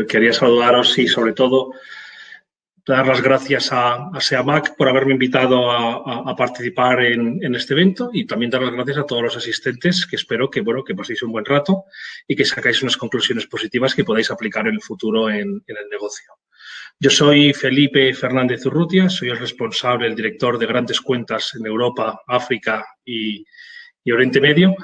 quería saludaros y, sobre todo, dar las gracias a SEAMAC por haberme invitado a participar en este evento y también dar las gracias a todos los asistentes, que espero que paséis un buen rato y que sacáis unas conclusiones positivas que podáis aplicar en el futuro en el negocio. Yo soy Felipe Fernández Urrutia, soy el responsable, el director de grandes cuentas en Europa, África y Oriente Medio.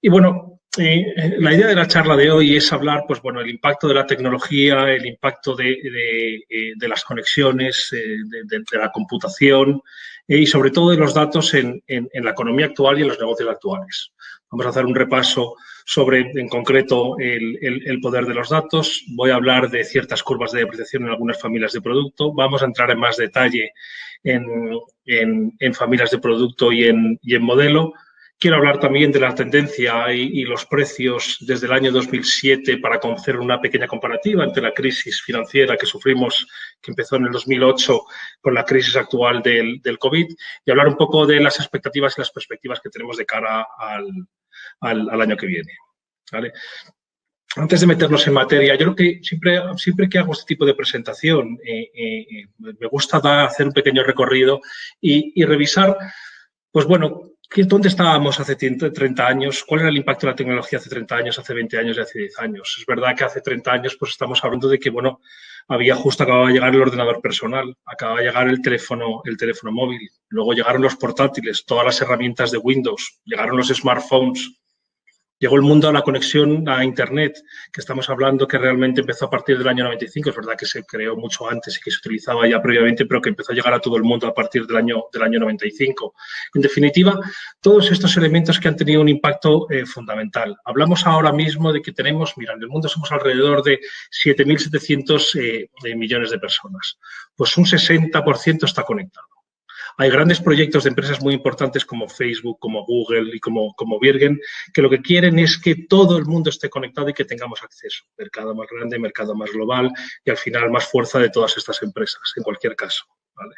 Y, bueno, la idea de la charla de hoy es hablar, pues bueno, el impacto de la tecnología, el impacto de las conexiones, de la computación y, sobre todo, de los datos en la economía actual y en los negocios actuales. Vamos a hacer un repaso sobre, en concreto, el poder de los datos. Voy a hablar de ciertas curvas de depreciación en algunas familias de producto. Vamos a entrar en más detalle en familias de producto y en modelo. Quiero hablar también de la tendencia y los precios desde el año 2007 para hacer una pequeña comparativa entre la crisis financiera que sufrimos, que empezó en el 2008, con la crisis actual del COVID, y hablar un poco de las expectativas y las perspectivas que tenemos de cara al año que viene. ¿Vale? Antes de meternos en materia, yo creo que siempre que hago este tipo de presentación me gusta hacer un pequeño recorrido y revisar, pues bueno, ¿dónde estábamos hace 30 años? ¿Cuál era el impacto de la tecnología hace 30 años, hace 20 años y hace 10 años? Es verdad que hace 30 años pues estamos hablando de que, bueno, acababa de llegar el ordenador personal, acababa de llegar el teléfono móvil, luego llegaron los portátiles, todas las herramientas de Windows, llegaron los smartphones. Llegó el mundo a la conexión a Internet, que estamos hablando que realmente empezó a partir del año 95. Es verdad que se creó mucho antes y que se utilizaba ya previamente, pero que empezó a llegar a todo el mundo a partir del año 95. En definitiva, todos estos elementos que han tenido un impacto fundamental. Hablamos ahora mismo de que tenemos, mira, en el mundo somos alrededor de 7.700 millones de personas. Pues un 60% está conectado. Hay grandes proyectos de empresas muy importantes como Facebook, como Google y como Virgin, que lo que quieren es que todo el mundo esté conectado y que tengamos acceso. Mercado más grande, mercado más global y, al final, más fuerza de todas estas empresas, en cualquier caso. ¿Vale?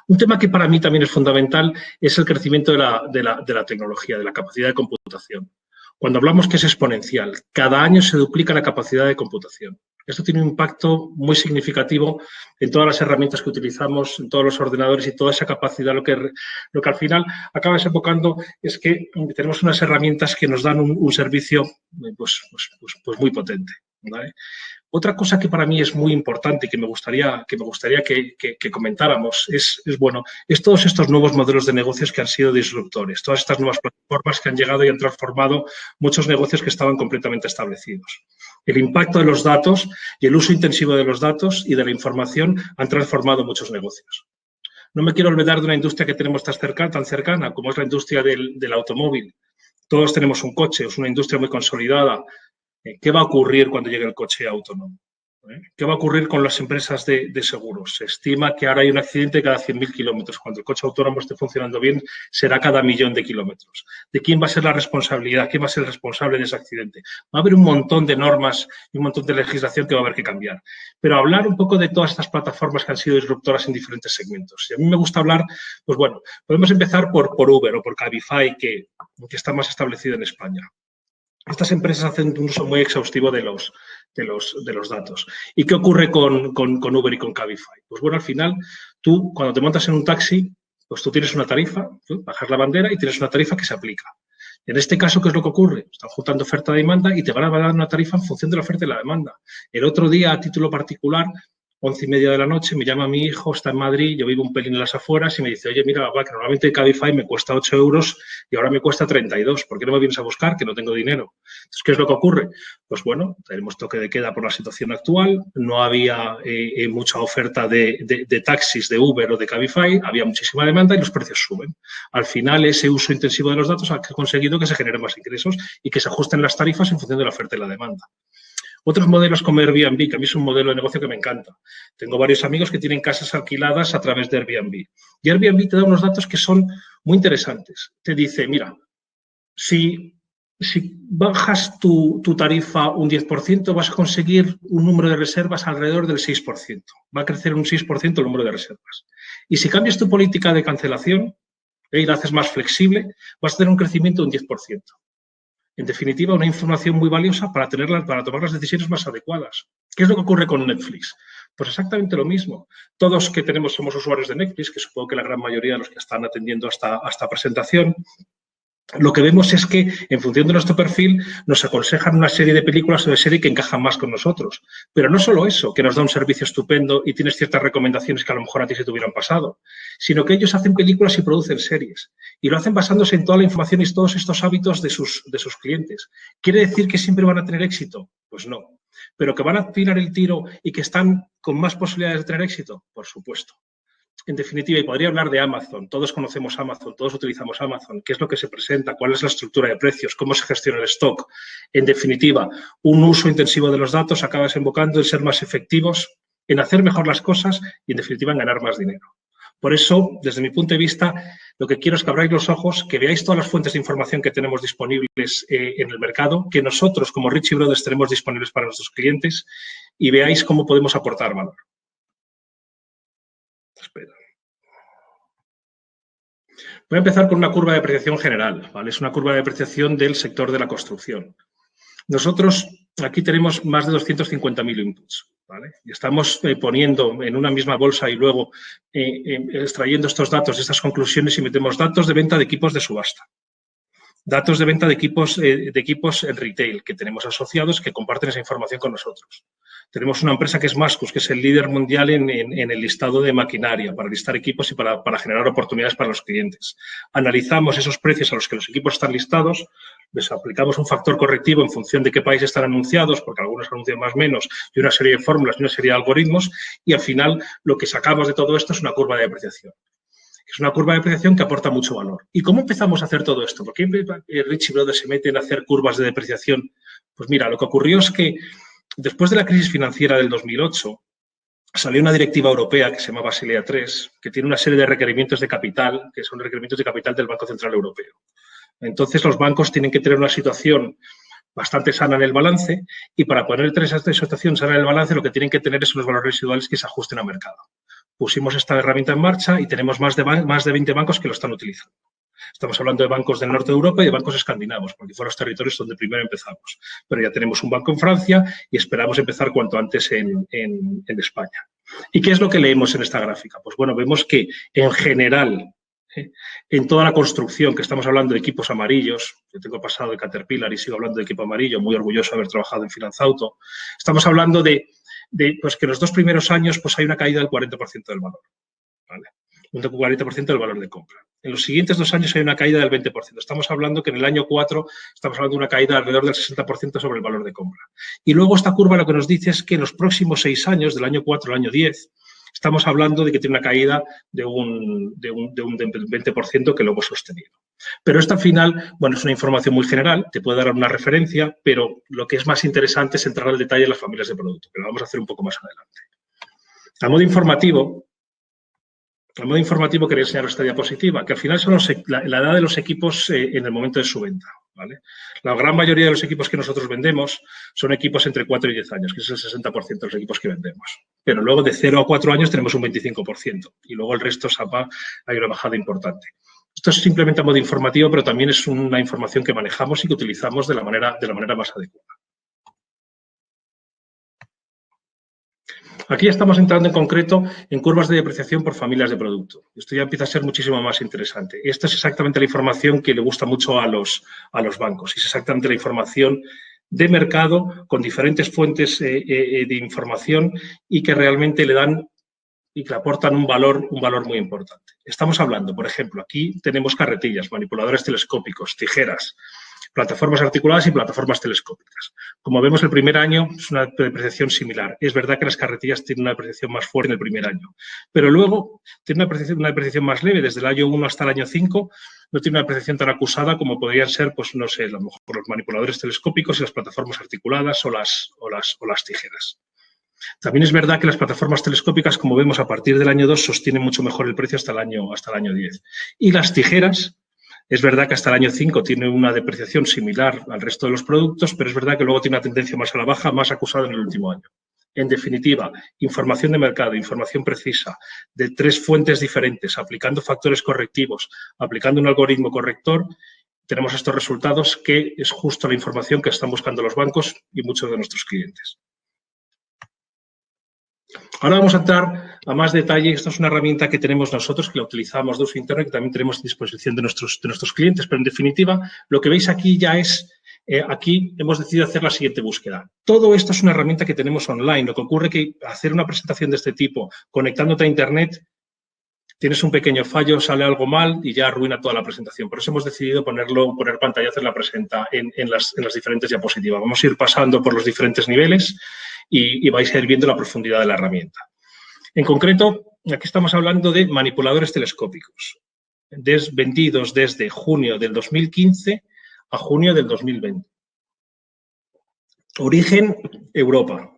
Un tema que para mí también es fundamental es el crecimiento de la tecnología, de la capacidad de computación. Cuando hablamos que es exponencial, cada año se duplica la capacidad de computación. Esto tiene un impacto muy significativo en todas las herramientas que utilizamos, en todos los ordenadores y toda esa capacidad. Lo que al final acaba desembocando es que tenemos unas herramientas que nos dan un servicio pues muy potente. ¿Vale? Otra cosa que para mí es muy importante y que me gustaría que comentáramos es todos estos nuevos modelos de negocios que han sido disruptores, todas estas nuevas plataformas que han llegado y han transformado muchos negocios que estaban completamente establecidos. El impacto de los datos y el uso intensivo de los datos y de la información han transformado muchos negocios. No me quiero olvidar de una industria que tenemos tan cercana como es la industria del automóvil. Todos tenemos un coche, es una industria muy consolidada. ¿Qué va a ocurrir cuando llegue el coche autónomo? ¿Qué va a ocurrir con las empresas de seguros? Se estima que ahora hay un accidente cada 100.000 kilómetros. Cuando el coche autónomo esté funcionando bien, será cada 1.000.000 de kilómetros. ¿De quién va a ser la responsabilidad? ¿Quién va a ser el responsable de ese accidente? Va a haber un montón de normas y un montón de legislación que va a haber que cambiar. Pero hablar un poco de todas estas plataformas que han sido disruptoras en diferentes segmentos. Y a mí me gusta hablar, pues bueno, podemos empezar por Uber o por Cabify, que está más establecido en España. Estas empresas hacen un uso muy exhaustivo de los datos. ¿Y qué ocurre con Uber y con Cabify? Pues bueno, al final, tú cuando te montas en un taxi, pues tú tienes una tarifa, bajas la bandera y tienes una tarifa que se aplica. En este caso, ¿qué es lo que ocurre? Están juntando oferta y demanda y te van a dar una tarifa en función de la oferta y la demanda. El otro día, a título particular, 11:30 de la noche, me llama mi hijo, está en Madrid, yo vivo un pelín en las afueras y me dice, oye, mira, papá, que normalmente Cabify me cuesta 8 euros y ahora me cuesta 32. ¿Por qué no me vienes a buscar? Que no tengo dinero. Entonces, ¿qué es lo que ocurre? Pues bueno, tenemos toque de queda por la situación actual, no había mucha oferta de taxis de Uber o de Cabify, había muchísima demanda y los precios suben. Al final, ese uso intensivo de los datos ha conseguido que se generen más ingresos y que se ajusten las tarifas en función de la oferta y la demanda. Otros modelos como Airbnb, que a mí es un modelo de negocio que me encanta. Tengo varios amigos que tienen casas alquiladas a través de Airbnb. Y Airbnb te da unos datos que son muy interesantes. Te dice, mira, si bajas tu tarifa un 10%, vas a conseguir un número de reservas alrededor del 6%. Va a crecer un 6% el número de reservas. Y si cambias tu política de cancelación y la haces más flexible, vas a tener un crecimiento de un 10%. En definitiva, una información muy valiosa para tomar las decisiones más adecuadas. ¿Qué es lo que ocurre con Netflix? Pues exactamente lo mismo. Todos que somos usuarios de Netflix, que supongo que la gran mayoría de los que están atendiendo a esta presentación, lo que vemos es que, en función de nuestro perfil, nos aconsejan una serie de películas o de series que encajan más con nosotros. Pero no solo eso, que nos da un servicio estupendo y tienes ciertas recomendaciones que a lo mejor a ti se te hubieran pasado, sino que ellos hacen películas y producen series. Y lo hacen basándose en toda la información y todos estos hábitos de sus clientes. ¿Quiere decir que siempre van a tener éxito? Pues no. ¿Pero que van a tirar el tiro y que están con más posibilidades de tener éxito? Por supuesto. En definitiva, y podría hablar de Amazon, todos conocemos Amazon, todos utilizamos Amazon, qué es lo que se presenta, cuál es la estructura de precios, cómo se gestiona el stock. En definitiva, un uso intensivo de los datos acaba desembocando en ser más efectivos, en hacer mejor las cosas y, en definitiva, en ganar más dinero. Por eso, desde mi punto de vista, lo que quiero es que abráis los ojos, que veáis todas las fuentes de información que tenemos disponibles en el mercado, que nosotros, como Ritchie Brothers, tenemos disponibles para nuestros clientes y veáis cómo podemos aportar valor. Espera. Voy a empezar con una curva de apreciación general, ¿vale? Es una curva de apreciación del sector de la construcción. Nosotros aquí tenemos más de 250.000 inputs, ¿vale? Y estamos poniendo en una misma bolsa y luego extrayendo estos datos, estas conclusiones y metemos datos de venta de equipos de subasta. Datos de venta de equipos en retail que tenemos asociados que comparten esa información con nosotros. Tenemos una empresa que es Mascus, que es el líder mundial en el listado de maquinaria para listar equipos y para generar oportunidades para los clientes. Analizamos esos precios a los que los equipos están listados, les aplicamos un factor correctivo en función de qué país están anunciados, porque algunos anuncian más o menos, y una serie de fórmulas y una serie de algoritmos, y al final lo que sacamos de todo esto es una curva de apreciación. Es una curva de depreciación que aporta mucho valor. ¿Y cómo empezamos a hacer todo esto? ¿Por qué Ritchie Brothers se meten a hacer curvas de depreciación? Pues mira, lo que ocurrió es que después de la crisis financiera del 2008, salió una directiva europea que se llama Basilea III, que tiene una serie de requerimientos de capital, que son requerimientos de capital del Banco Central Europeo. Entonces, los bancos tienen que tener una situación bastante sana en el balance y para poner esa situación sana en el balance lo que tienen que tener son los valores residuales que se ajusten al mercado. Pusimos esta herramienta en marcha y tenemos más de 20 bancos que lo están utilizando. Estamos hablando de bancos del norte de Europa y de bancos escandinavos, porque fueron los territorios donde primero empezamos. Pero ya tenemos un banco en Francia y esperamos empezar cuanto antes en España. ¿Y qué es lo que leemos en esta gráfica? Pues bueno, vemos que en general, en toda la construcción, que estamos hablando de equipos amarillos, yo tengo pasado de Caterpillar y sigo hablando de equipo amarillo, muy orgulloso de haber trabajado en Finanzauto, estamos hablando de pues que los 2 primeros años pues hay una caída del 40% del valor, ¿vale? Un 40% del valor de compra. En los siguientes 2 años hay una caída del 20%. Estamos hablando que en el año 4 estamos hablando de una caída alrededor del 60% sobre el valor de compra. Y luego esta curva lo que nos dice es que en los próximos 6 años, del año 4 al año 10, estamos hablando de que tiene una caída de un 20% que lo hemos sostenido. Pero esto al final, bueno, es una información muy general, te puede dar una referencia, pero lo que es más interesante es entrar al detalle de las familias de producto, que lo vamos a hacer un poco más adelante. A modo informativo quería enseñar esta diapositiva, que al final son la edad de los equipos en el momento de su venta, ¿vale? La gran mayoría de los equipos que nosotros vendemos son equipos entre 4 y 10 años, que es el 60% de los equipos que vendemos. Pero luego de 0 a 4 años tenemos un 25% y luego el resto hay una bajada importante. Esto es simplemente a modo informativo, pero también es una información que manejamos y que utilizamos de la manera más adecuada. Aquí estamos entrando en concreto en curvas de depreciación por familias de producto. Esto ya empieza a ser muchísimo más interesante. Esta es exactamente la información que le gusta mucho a los bancos. Es exactamente la información de mercado con diferentes fuentes de información y que realmente le dan y que aportan un valor muy importante. Estamos hablando, por ejemplo, aquí tenemos carretillas, manipuladores telescópicos, tijeras, plataformas articuladas y plataformas telescópicas. Como vemos, el primer año es una depreciación similar. Es verdad que las carretillas tienen una depreciación más fuerte en el primer año, pero luego tiene una depreciación más leve. Desde el año 1 hasta el año 5 no tiene una depreciación tan acusada como podrían ser, pues no sé, a lo mejor los manipuladores telescópicos y las plataformas articuladas o las tijeras. También es verdad que las plataformas telescópicas, como vemos, a partir del año 2 sostienen mucho mejor el precio hasta el año 10. Y las tijeras, es verdad que hasta el año 5 tiene una depreciación similar al resto de los productos, pero es verdad que luego tiene una tendencia más a la baja, más acusada en el último año. En definitiva, información de mercado, información precisa, de 3 fuentes diferentes, aplicando factores correctivos, aplicando un algoritmo corrector tenemos estos resultados, que es justo la información que están buscando los bancos y muchos de nuestros clientes. Ahora vamos a entrar a más detalle. Esta es una herramienta que tenemos nosotros, que la utilizamos de uso interno y que también tenemos a disposición de nuestros clientes, pero en definitiva, lo que veis aquí ya es, aquí hemos decidido hacer la siguiente búsqueda. Todo esto es una herramienta que tenemos online. Lo que ocurre es que hacer una presentación de este tipo, conectándote a Internet, tienes un pequeño fallo, sale algo mal y ya arruina toda la presentación. Por eso hemos decidido poner pantallazos en la presenta en las diferentes diapositivas. Vamos a ir pasando por los diferentes niveles y vais a ir viendo la profundidad de la herramienta. En concreto, aquí estamos hablando de manipuladores telescópicos, vendidos desde junio del 2015 a junio del 2020. Origen, Europa.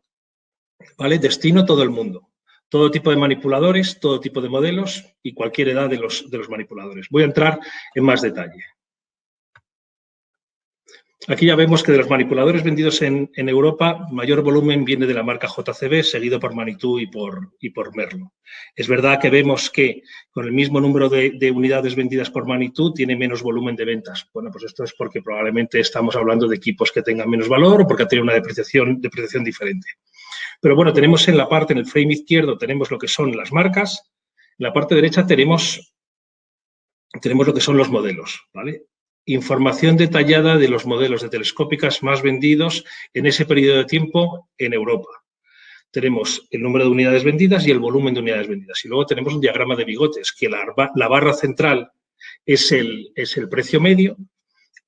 ¿Vale? Destino, todo el mundo. Todo tipo de manipuladores, todo tipo de modelos y cualquier edad de los manipuladores. Voy a entrar en más detalle. Aquí ya vemos que de los manipuladores vendidos en Europa, mayor volumen viene de la marca JCB, seguido por Manitou y por Merlo. Es verdad que vemos que con el mismo número de unidades vendidas por Manitou tiene menos volumen de ventas. Bueno, pues esto es porque probablemente estamos hablando de equipos que tengan menos valor o porque tienen una depreciación diferente. Pero bueno, tenemos en la parte, en el frame izquierdo, tenemos lo que son las marcas. En la parte derecha tenemos lo que son los modelos, ¿vale? Información detallada de los modelos de telescópicas más vendidos en ese periodo de tiempo en Europa. Tenemos el número de unidades vendidas y el volumen de unidades vendidas. Y luego tenemos un diagrama de bigotes, que la barra central es el precio medio.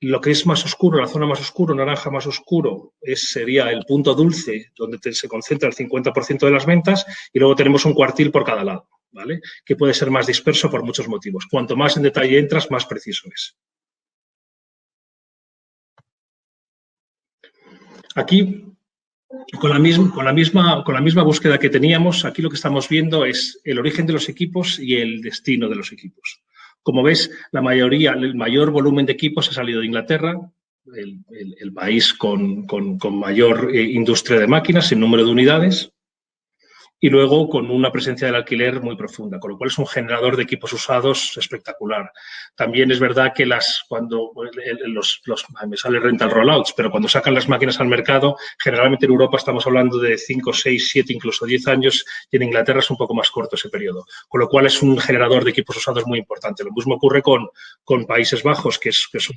Lo que es más oscuro, la zona más oscura, naranja más oscuro, sería el punto dulce, donde se concentra el 50% de las ventas, y luego tenemos un cuartil por cada lado, ¿vale? Que puede ser más disperso por muchos motivos. Cuanto más en detalle entras, más preciso es. Aquí, con la misma búsqueda que teníamos, aquí lo que estamos viendo es el origen de los equipos y el destino de los equipos. Como ves, el mayor volumen de equipos ha salido de Inglaterra, el país con mayor industria de máquinas en número de unidades, y luego con una presencia del alquiler muy profunda, con lo cual es un generador de equipos usados espectacular. También es verdad que me sale rental rollouts, pero cuando sacan las máquinas al mercado, generalmente en Europa estamos hablando de 5, 6, 7, incluso 10 años, y en Inglaterra es un poco más corto ese periodo, con lo cual es un generador de equipos usados muy importante. Lo mismo ocurre con Países Bajos, que es un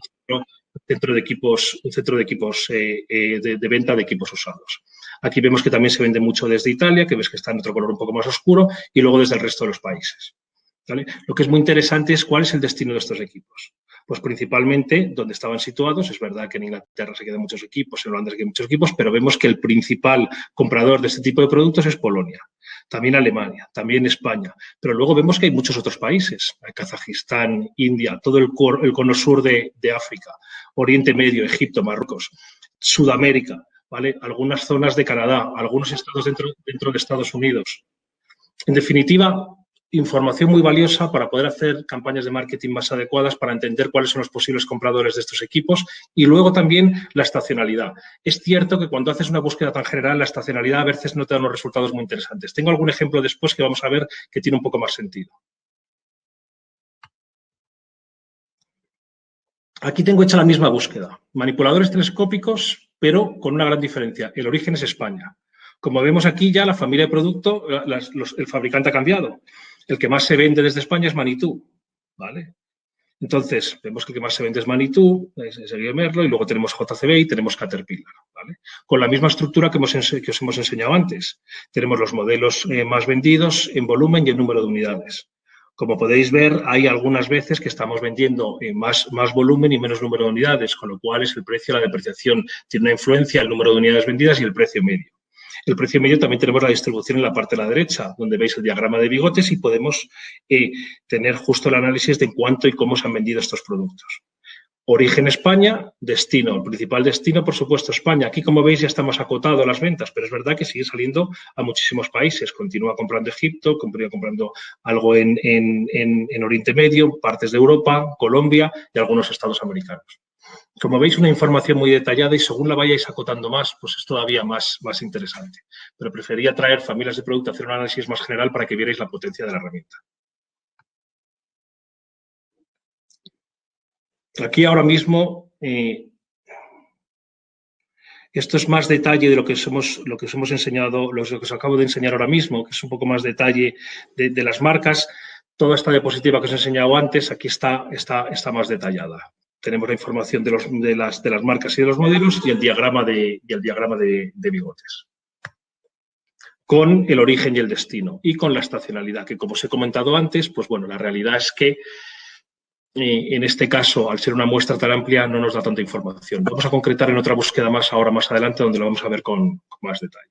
centro de equipos de venta de equipos usados. Aquí vemos que también se vende mucho desde Italia, que ves que está en otro color un poco más oscuro, y luego desde el resto de los países. ¿Vale? Lo que es muy interesante es cuál es el destino de estos equipos. Pues principalmente donde estaban situados. Es verdad que en Inglaterra se quedan muchos equipos, en Holanda se quedan muchos equipos, pero vemos que el principal comprador de este tipo de productos es Polonia, también Alemania, también España. Pero luego vemos que hay muchos otros países, Kazajistán, India, todo el cono sur de África, Oriente Medio, Egipto, Marruecos, Sudamérica, ¿vale? Algunas zonas de Canadá, algunos estados dentro de Estados Unidos. En definitiva, información muy valiosa para poder hacer campañas de marketing más adecuadas, para entender cuáles son los posibles compradores de estos equipos, y luego también la estacionalidad. Es cierto que cuando haces una búsqueda tan general, la estacionalidad a veces no te da unos resultados muy interesantes. Tengo algún ejemplo después que vamos a ver que tiene un poco más sentido. Aquí tengo hecha la misma búsqueda. Manipuladores telescópicos, pero con una gran diferencia. El origen es España. Como vemos aquí ya, la familia de producto, el fabricante ha cambiado. El que más se vende desde España es Manitou, ¿vale? Entonces, vemos que el que más se vende es Manitou, sería Merlo, y luego tenemos JCB y tenemos Caterpillar, ¿vale? Con la misma estructura que os hemos enseñado antes. Tenemos los modelos más vendidos en volumen y en número de unidades. Como podéis ver, hay algunas veces que estamos vendiendo más volumen y menos número de unidades, con lo cual es el precio, la depreciación tiene una influencia, el número de unidades vendidas y el precio medio. El precio medio también tenemos la distribución en la parte de la derecha, donde veis el diagrama de bigotes y podemos tener justo el análisis de cuánto y cómo se han vendido estos productos. Origen España, destino. El principal destino, por supuesto, España. Aquí, como veis, ya estamos acotados las ventas, pero es verdad que sigue saliendo a muchísimos países. Continúa comprando Egipto, continúa comprando algo en Oriente Medio, partes de Europa, Colombia y algunos estados americanos. Como veis, una información muy detallada y según la vayáis acotando más, pues es todavía más interesante. Pero prefería traer familias de producto, hacer un análisis más general para que vierais la potencia de la herramienta. Aquí ahora mismo, esto es más detalle de lo que os hemos enseñado, lo que os acabo de enseñar ahora mismo, que es un poco más detalle de las marcas. Toda esta diapositiva que os he enseñado antes, aquí está más detallada. Tenemos la información de las marcas y de los modelos y el diagrama de bigotes. Con el origen y el destino y con la estacionalidad, que como os he comentado antes, pues bueno, la realidad es que en este caso, al ser una muestra tan amplia, no nos da tanta información. Vamos a concretar en otra búsqueda más adelante, donde lo vamos a ver con más detalle.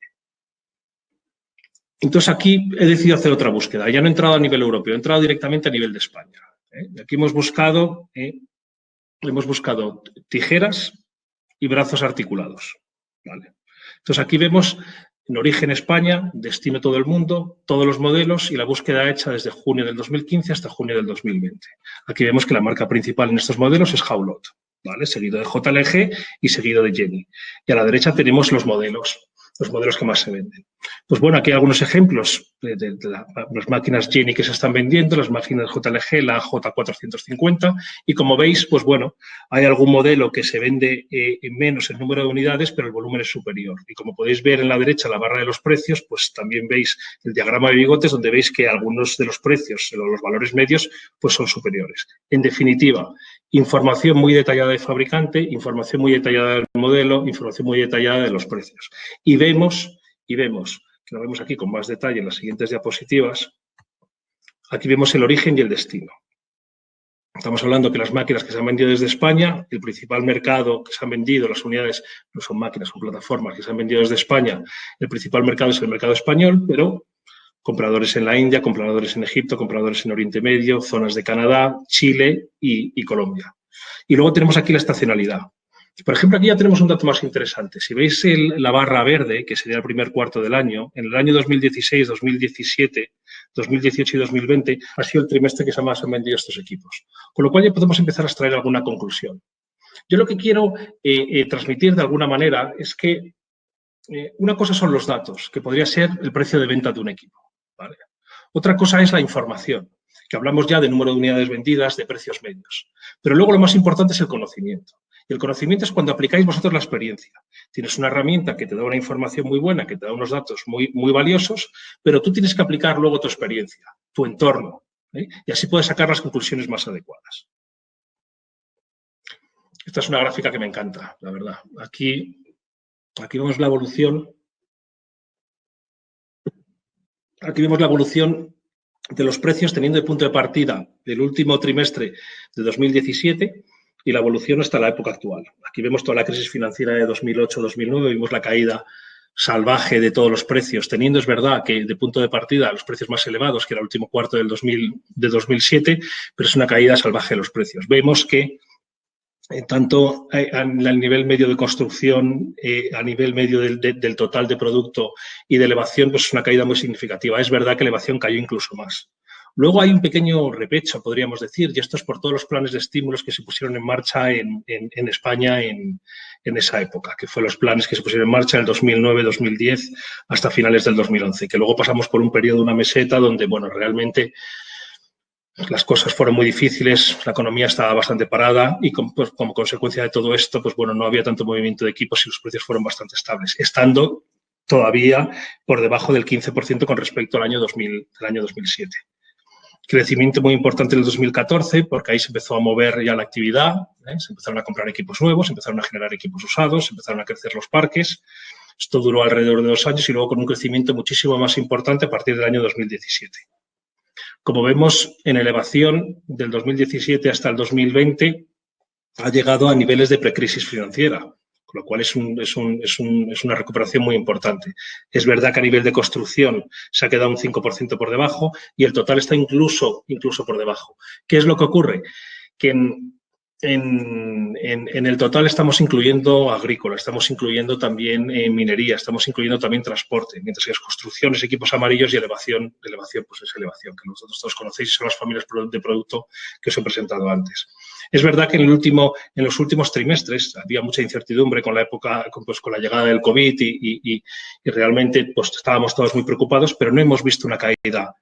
Entonces, aquí he decidido hacer otra búsqueda. Ya no he entrado a nivel europeo, he entrado directamente a nivel de España. Aquí hemos buscado tijeras y brazos articulados. ¿Vale? Entonces, aquí vemos en origen España, destino todo el mundo, todos los modelos y la búsqueda hecha desde junio del 2015 hasta junio del 2020. Aquí vemos que la marca principal en estos modelos es Jaulot, ¿vale? Seguido de JLG y seguido de Jenny. Y a la derecha tenemos los modelos que más se venden. Pues bueno, aquí hay algunos ejemplos de las máquinas Jenny que se están vendiendo, las máquinas JLG, la J450, y como veis, pues bueno, hay algún modelo que se vende menos en número de unidades, pero el volumen es superior. Y como podéis ver en la derecha, la barra de los precios, pues también veis el diagrama de bigotes, donde veis que algunos de los precios, los valores medios, pues son superiores. En definitiva, información muy detallada del fabricante, información muy detallada del modelo, información muy detallada de los precios. Y vemos, que lo vemos aquí con más detalle en las siguientes diapositivas, aquí vemos el origen y el destino. Estamos hablando que las máquinas que se han vendido desde España, el principal mercado que se han vendido, las unidades no son máquinas, son plataformas que se han vendido desde España, el principal mercado es el mercado español, pero compradores en la India, compradores en Egipto, compradores en Oriente Medio, zonas de Canadá, Chile y Colombia. Y luego tenemos aquí la estacionalidad. Por ejemplo, aquí ya tenemos un dato más interesante. Si veis la barra verde, que sería el primer cuarto del año, en el año 2016, 2017, 2018 y 2020 ha sido el trimestre que más han vendido estos equipos. Con lo cual ya podemos empezar a extraer alguna conclusión. Yo lo que quiero transmitir de alguna manera es que una cosa son los datos, que podría ser el precio de venta de un equipo, ¿vale? Otra cosa es la información, que hablamos ya de número de unidades vendidas, de precios medios. Pero luego lo más importante es el conocimiento. Y el conocimiento es cuando aplicáis vosotros la experiencia. Tienes una herramienta que te da una información muy buena, que te da unos datos muy, muy valiosos, pero tú tienes que aplicar luego tu experiencia, tu entorno, ¿eh? Y así puedes sacar las conclusiones más adecuadas. Esta es una gráfica que me encanta, la verdad. Aquí vemos la evolución. Aquí vemos la evolución de los precios teniendo de punto de partida del último trimestre de 2017 y la evolución hasta la época actual. Aquí vemos toda la crisis financiera de 2008-2009, vimos la caída salvaje de todos los precios, teniendo, es verdad, que de punto de partida los precios más elevados, que era el último cuarto de 2007, pero es una caída salvaje de los precios. Vemos que tanto a nivel medio de construcción, a nivel medio del total de producto y de elevación, pues es una caída muy significativa. Es verdad que elevación cayó incluso más. Luego hay un pequeño repecho, podríamos decir, y esto es por todos los planes de estímulos que se pusieron en marcha en España en esa época, que fue los planes que se pusieron en marcha en el 2009-2010 hasta finales del 2011, que luego pasamos por un periodo de una meseta donde, bueno, realmente las cosas fueron muy difíciles, la economía estaba bastante parada y pues, como consecuencia de todo esto, pues bueno, no había tanto movimiento de equipos y los precios fueron bastante estables, estando todavía por debajo del 15% con respecto al año 2007. Crecimiento muy importante en el 2014 porque ahí se empezó a mover ya la actividad, se empezaron a comprar equipos nuevos, se empezaron a generar equipos usados, se empezaron a crecer los parques. Esto duró alrededor de 2 años y luego con un crecimiento muchísimo más importante a partir del año 2017. Como vemos, en elevación del 2017 hasta el 2020 ha llegado a niveles de precrisis financiera, con lo cual es una recuperación muy importante. Es verdad que a nivel de construcción se ha quedado un 5% por debajo y el total está incluso por debajo. ¿Qué es lo que ocurre? Que en el total estamos incluyendo agrícola, estamos incluyendo también minería, estamos incluyendo también transporte, mientras que es construcciones, equipos amarillos y elevación pues es elevación, que vosotros todos conocéis y son las familias de producto que os he presentado antes. Es verdad que en los últimos trimestres había mucha incertidumbre con la época, con la llegada del COVID y realmente pues estábamos todos muy preocupados, pero no hemos visto una caída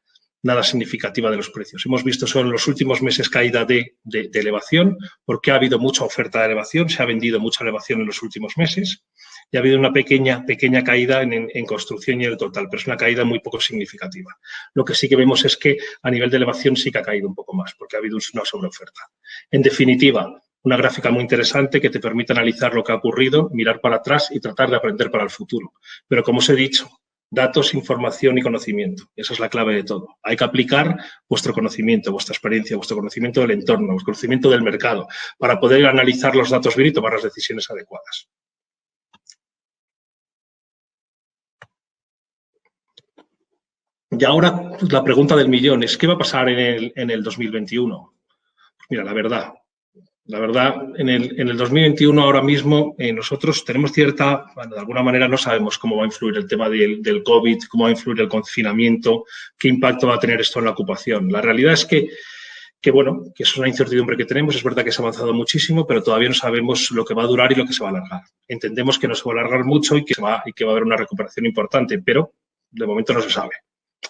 nada significativa de los precios. Hemos visto solo en los últimos meses caída de elevación, porque ha habido mucha oferta de elevación, se ha vendido mucha elevación en los últimos meses y ha habido una pequeña caída en construcción y en el total, pero es una caída muy poco significativa. Lo que sí que vemos es que a nivel de elevación sí que ha caído un poco más, porque ha habido una sobreoferta. En definitiva, una gráfica muy interesante que te permite analizar lo que ha ocurrido, mirar para atrás y tratar de aprender para el futuro. Pero como os he dicho, datos, información y conocimiento. Esa es la clave de todo. Hay que aplicar vuestro conocimiento, vuestra experiencia, vuestro conocimiento del entorno, vuestro conocimiento del mercado, para poder analizar los datos bien y tomar las decisiones adecuadas. Y ahora pues, la pregunta del millón es, ¿qué va a pasar en el 2021? Pues mira, la verdad, en el 2021 ahora mismo nosotros tenemos cierta, bueno, de alguna manera no sabemos cómo va a influir el tema del COVID, cómo va a influir el confinamiento, qué impacto va a tener esto en la ocupación. La realidad es que es una incertidumbre que tenemos. Es verdad que se ha avanzado muchísimo, pero todavía no sabemos lo que va a durar y lo que se va a alargar. Entendemos que no se va a alargar mucho y que va a haber una recuperación importante, pero de momento no se sabe.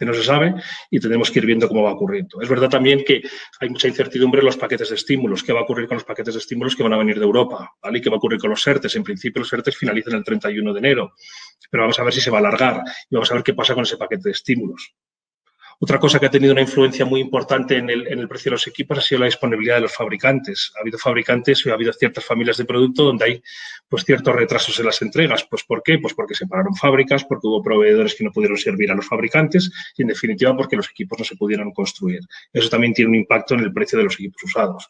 No se sabe y tendremos que ir viendo cómo va ocurriendo. Es verdad también que hay mucha incertidumbre en los paquetes de estímulos. ¿Qué va a ocurrir con los paquetes de estímulos que van a venir de Europa? ¿Vale? ¿Y qué va a ocurrir con los ERTEs? En principio, los ERTEs finalizan el 31 de enero, pero vamos a ver si se va a alargar y vamos a ver qué pasa con ese paquete de estímulos. Otra cosa que ha tenido una influencia muy importante en el precio de los equipos ha sido la disponibilidad de los fabricantes. Ha habido fabricantes y ha habido ciertas familias de producto donde hay pues, ciertos retrasos en las entregas. Pues, ¿por qué? Pues porque se pararon fábricas, porque hubo proveedores que no pudieron servir a los fabricantes y, en definitiva, porque los equipos no se pudieron construir. Eso también tiene un impacto en el precio de los equipos usados.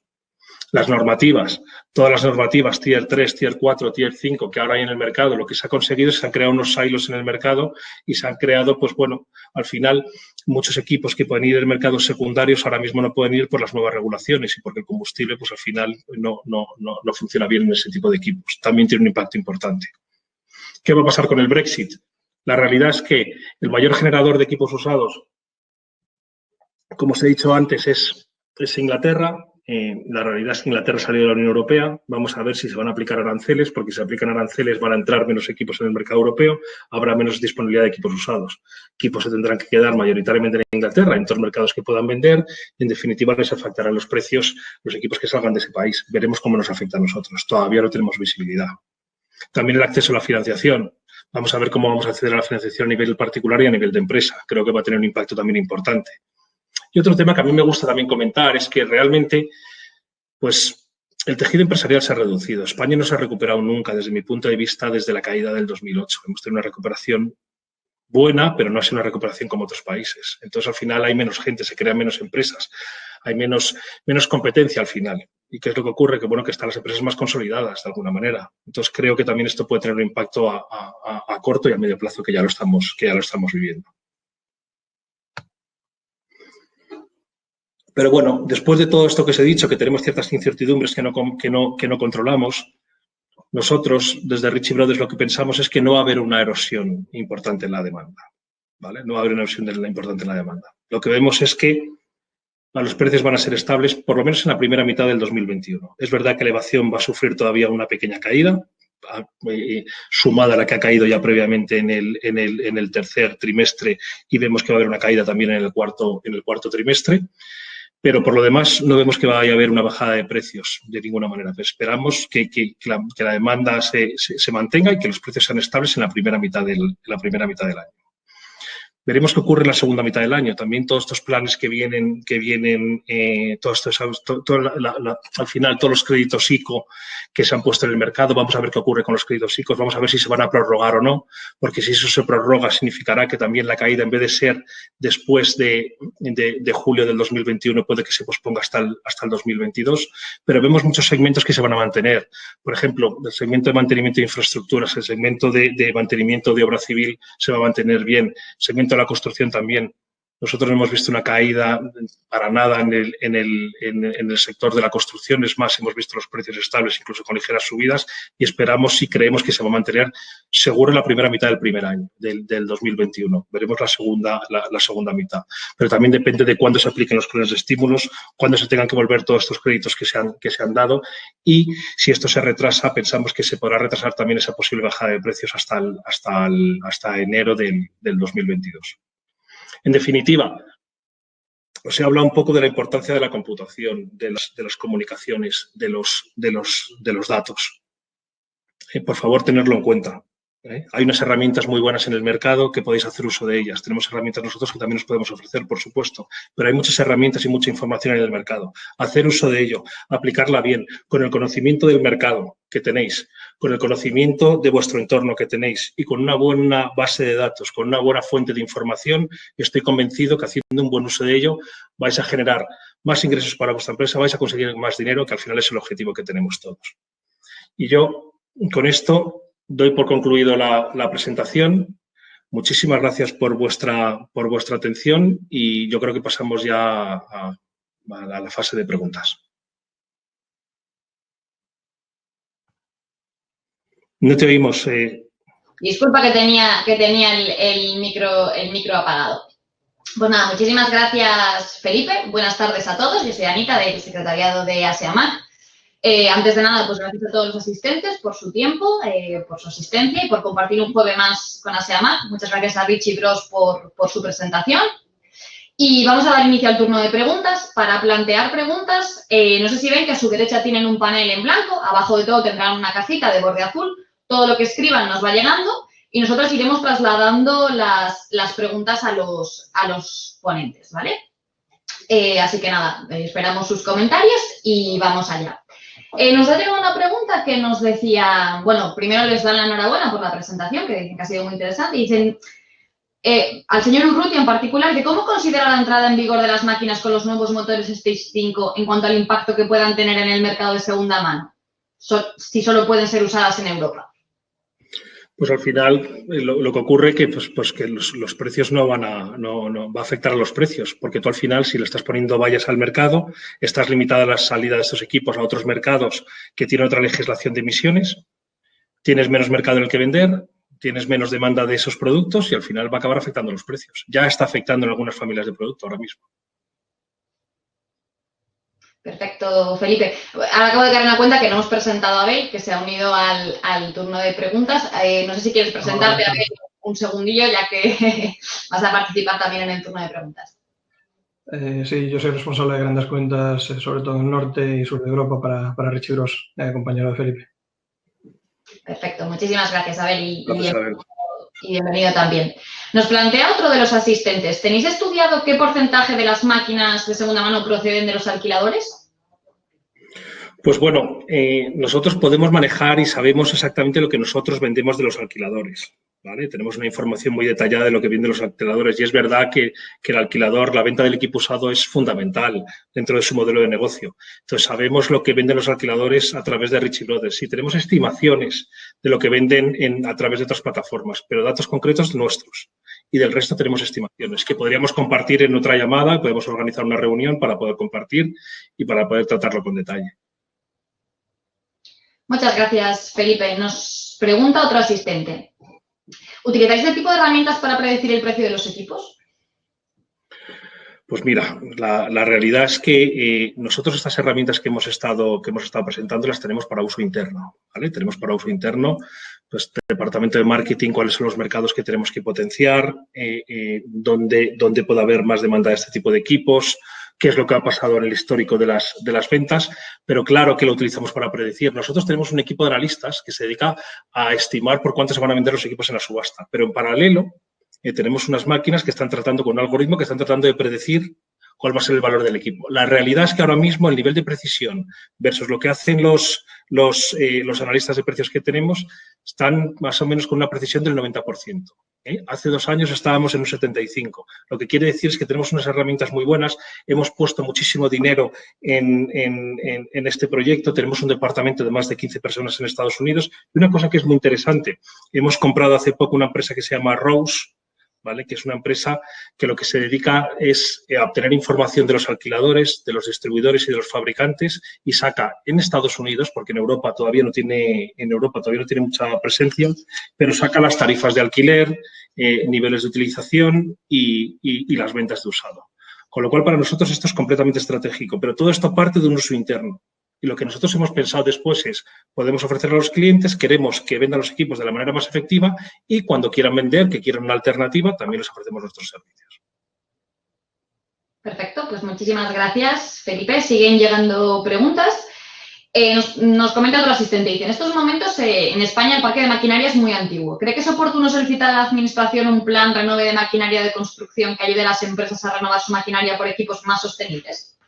Las normativas, todas las normativas Tier 3, Tier 4, Tier 5 que ahora hay en el mercado, lo que se ha conseguido es que se han creado unos silos en el mercado y se han creado, pues bueno, al final muchos equipos que pueden ir en mercados secundarios ahora mismo no pueden ir por las nuevas regulaciones y porque el combustible, pues al final no funciona bien en ese tipo de equipos. También tiene un impacto importante. ¿Qué va a pasar con el Brexit? La realidad es que el mayor generador de equipos usados, como os he dicho antes, es Inglaterra. La realidad es que Inglaterra salió de la Unión Europea. Vamos a ver si se van a aplicar aranceles, porque si se aplican aranceles van a entrar menos equipos en el mercado europeo, habrá menos disponibilidad de equipos usados. Equipos se tendrán que quedar mayoritariamente en Inglaterra, en todos los mercados que puedan vender, y en definitiva les afectarán los precios, los equipos que salgan de ese país. Veremos cómo nos afecta a nosotros. Todavía no tenemos visibilidad. También el acceso a la financiación. Vamos a ver cómo vamos a acceder a la financiación a nivel particular y a nivel de empresa. Creo que va a tener un impacto también importante. Y otro tema que a mí me gusta también comentar es que realmente, pues, el tejido empresarial se ha reducido. España no se ha recuperado nunca, desde mi punto de vista, desde la caída del 2008. Hemos tenido una recuperación buena, pero no ha sido una recuperación como otros países. Entonces, al final hay menos gente, se crean menos empresas, hay menos competencia al final. ¿Y qué es lo que ocurre? Que, bueno, que están las empresas más consolidadas, de alguna manera. Entonces, creo que también esto puede tener un impacto a corto y a medio plazo que ya lo estamos viviendo. Pero bueno, después de todo esto que os he dicho, que tenemos ciertas incertidumbres que no controlamos, nosotros, desde Ritchie Brothers, lo que pensamos es que no va a haber una erosión importante en la demanda, ¿vale? No va a haber una erosión importante en la demanda. Lo que vemos es que los precios van a ser estables, por lo menos en la primera mitad del 2021. Es verdad que la elevación va a sufrir todavía una pequeña caída, sumada a la que ha caído ya previamente en el tercer trimestre, y vemos que va a haber una caída también en el cuarto trimestre. Pero por lo demás no vemos que vaya a haber una bajada de precios de ninguna manera. Pero esperamos que la demanda se mantenga y que los precios sean estables en la primera mitad del año. Veremos qué ocurre en la segunda mitad del año. También todos estos planes que vienen al final todos los créditos ICO que se han puesto en el mercado, vamos a ver qué ocurre con los créditos ICO, vamos a ver si se van a prorrogar o no, porque si eso se prorroga significará que también la caída, en vez de ser después de julio del 2021, puede que se posponga hasta el 2022, pero vemos muchos segmentos que se van a mantener. Por ejemplo, el segmento de mantenimiento de infraestructuras, el segmento de mantenimiento de obra civil se va a mantener bien, el segmento de la construcción también. Nosotros no hemos visto una caída para nada en el sector de la construcción. Es más, hemos visto los precios estables, incluso con ligeras subidas, y esperamos y creemos que se va a mantener seguro en la primera mitad del primer año, del 2021. Veremos la segunda mitad. Pero también depende de cuándo se apliquen los planes de estímulos, cuándo se tengan que volver todos estos créditos que se han dado, y si esto se retrasa, pensamos que se podrá retrasar también esa posible bajada de precios hasta enero del 2022. En definitiva, Os he hablado un poco de la importancia de la computación, de las comunicaciones, de los datos. Por favor, tenerlo en cuenta. Hay unas herramientas muy buenas en el mercado que podéis hacer uso de ellas. Tenemos herramientas nosotros que también os podemos ofrecer, por supuesto, pero hay muchas herramientas y mucha información en el mercado. Hacer uso de ello, aplicarla bien, con el conocimiento del mercado que tenéis, con el conocimiento de vuestro entorno que tenéis y con una buena base de datos, con una buena fuente de información, estoy convencido que haciendo un buen uso de ello vais a generar más ingresos para vuestra empresa, vais a conseguir más dinero, que al final es el objetivo que tenemos todos. Y yo, con esto, doy por concluido la presentación. Muchísimas gracias por vuestra atención y yo creo que pasamos ya a la fase de preguntas. No te oímos. Disculpa que tenía el micro apagado. Pues nada, muchísimas gracias, Felipe. Buenas tardes a todos. Yo soy Anita, del secretariado de ASEAMAC. Antes de nada, pues gracias a todos los asistentes por su tiempo, por su asistencia y por compartir un jueves más con ASEAMAC. Muchas gracias a Richie Bros por su presentación. Y vamos a dar inicio al turno de preguntas. Para plantear preguntas, no sé si ven que a su derecha tienen un panel en blanco, abajo de todo tendrán una cajita de borde azul. Todo lo que escriban nos va llegando y nosotros iremos trasladando las preguntas a los ponentes, ¿vale? Así que nada, esperamos sus comentarios y vamos allá. Nos ha llegado una pregunta que nos decía, bueno, primero les dan la enhorabuena por la presentación, que dicen que ha sido muy interesante, y dicen al señor Urrutia en particular, que cómo considera la entrada en vigor de las máquinas con los nuevos motores Stage 5 en cuanto al impacto que puedan tener en el mercado de segunda mano, si solo pueden ser usadas en Europa. Pues al final lo que ocurre es que los precios no va a afectar a los precios, porque tú al final si le estás poniendo vallas al mercado, estás limitada a la salida de estos equipos a otros mercados que tienen otra legislación de emisiones, tienes menos mercado en el que vender, tienes menos demanda de esos productos y al final va a acabar afectando los precios. Ya está afectando en algunas familias de producto ahora mismo. Perfecto, Felipe. Ahora acabo de caer en la cuenta que no hemos presentado a Abel, que se ha unido al turno de preguntas. No sé si quieres presentarte, Abel, un segundillo, ya que vas a participar también en el turno de preguntas. Sí, yo soy responsable de grandes cuentas, sobre todo en el norte y sur de Europa, para Richie Bros, compañero de Felipe. Perfecto, muchísimas gracias, Abel, y bienvenido también. Nos plantea otro de los asistentes. ¿Tenéis estudiado qué porcentaje de las máquinas de segunda mano proceden de los alquiladores? Pues bueno, nosotros podemos manejar y sabemos exactamente lo que nosotros vendemos de los alquiladores, ¿vale? Tenemos una información muy detallada de lo que venden los alquiladores y es verdad que el alquilador, la venta del equipo usado es fundamental dentro de su modelo de negocio. Entonces, sabemos lo que venden los alquiladores a través de Richie Brothers y tenemos estimaciones de lo que venden a través de otras plataformas, pero datos concretos nuestros. Y del resto tenemos estimaciones que podríamos compartir en otra llamada, podemos organizar una reunión para poder compartir y para poder tratarlo con detalle. Muchas gracias, Felipe. Nos pregunta otro asistente. ¿Utilizáis este tipo de herramientas para predecir el precio de los equipos? Pues mira, la realidad es que nosotros estas herramientas que hemos estado presentando las tenemos para uso interno, ¿vale? Tenemos para uso interno, pues, departamento de marketing, cuáles son los mercados que tenemos que potenciar, dónde puede haber más demanda de este tipo de equipos, qué es lo que ha pasado en el histórico de las ventas, pero claro que lo utilizamos para predecir. Nosotros tenemos un equipo de analistas que se dedica a estimar por cuánto se van a vender los equipos en la subasta, pero en paralelo tenemos unas máquinas que están tratando con un algoritmo que están tratando de predecir cuál va a ser el valor del equipo. La realidad es que ahora mismo el nivel de precisión versus lo que hacen los analistas de precios que tenemos están más o menos con una precisión del 90%. Hace 2 años estábamos en un 75%. Lo que quiere decir es que tenemos unas herramientas muy buenas, hemos puesto muchísimo dinero en este proyecto, tenemos un departamento de más de 15 personas en Estados Unidos y una cosa que es muy interesante, hemos comprado hace poco una empresa que se llama Rose, ¿vale? Que es una empresa que lo que se dedica es a obtener información de los alquiladores, de los distribuidores y de los fabricantes y saca en Estados Unidos, porque en Europa todavía no tiene mucha presencia, pero saca las tarifas de alquiler, niveles de utilización y las ventas de usado. Con lo cual, para nosotros esto es completamente estratégico, pero todo esto parte de un uso interno. Y lo que nosotros hemos pensado después es, podemos ofrecerle a los clientes, queremos que vendan los equipos de la manera más efectiva y cuando quieran vender, que quieran una alternativa, también les ofrecemos nuestros servicios. Perfecto, Pues muchísimas gracias, Felipe. Siguen llegando preguntas. Nos comenta otro asistente. Dice, en estos momentos en España el parque de maquinaria es muy antiguo. ¿Cree que es oportuno solicitar a la Administración un plan renove de maquinaria de construcción que ayude a las empresas a renovar su maquinaria por equipos más sostenibles?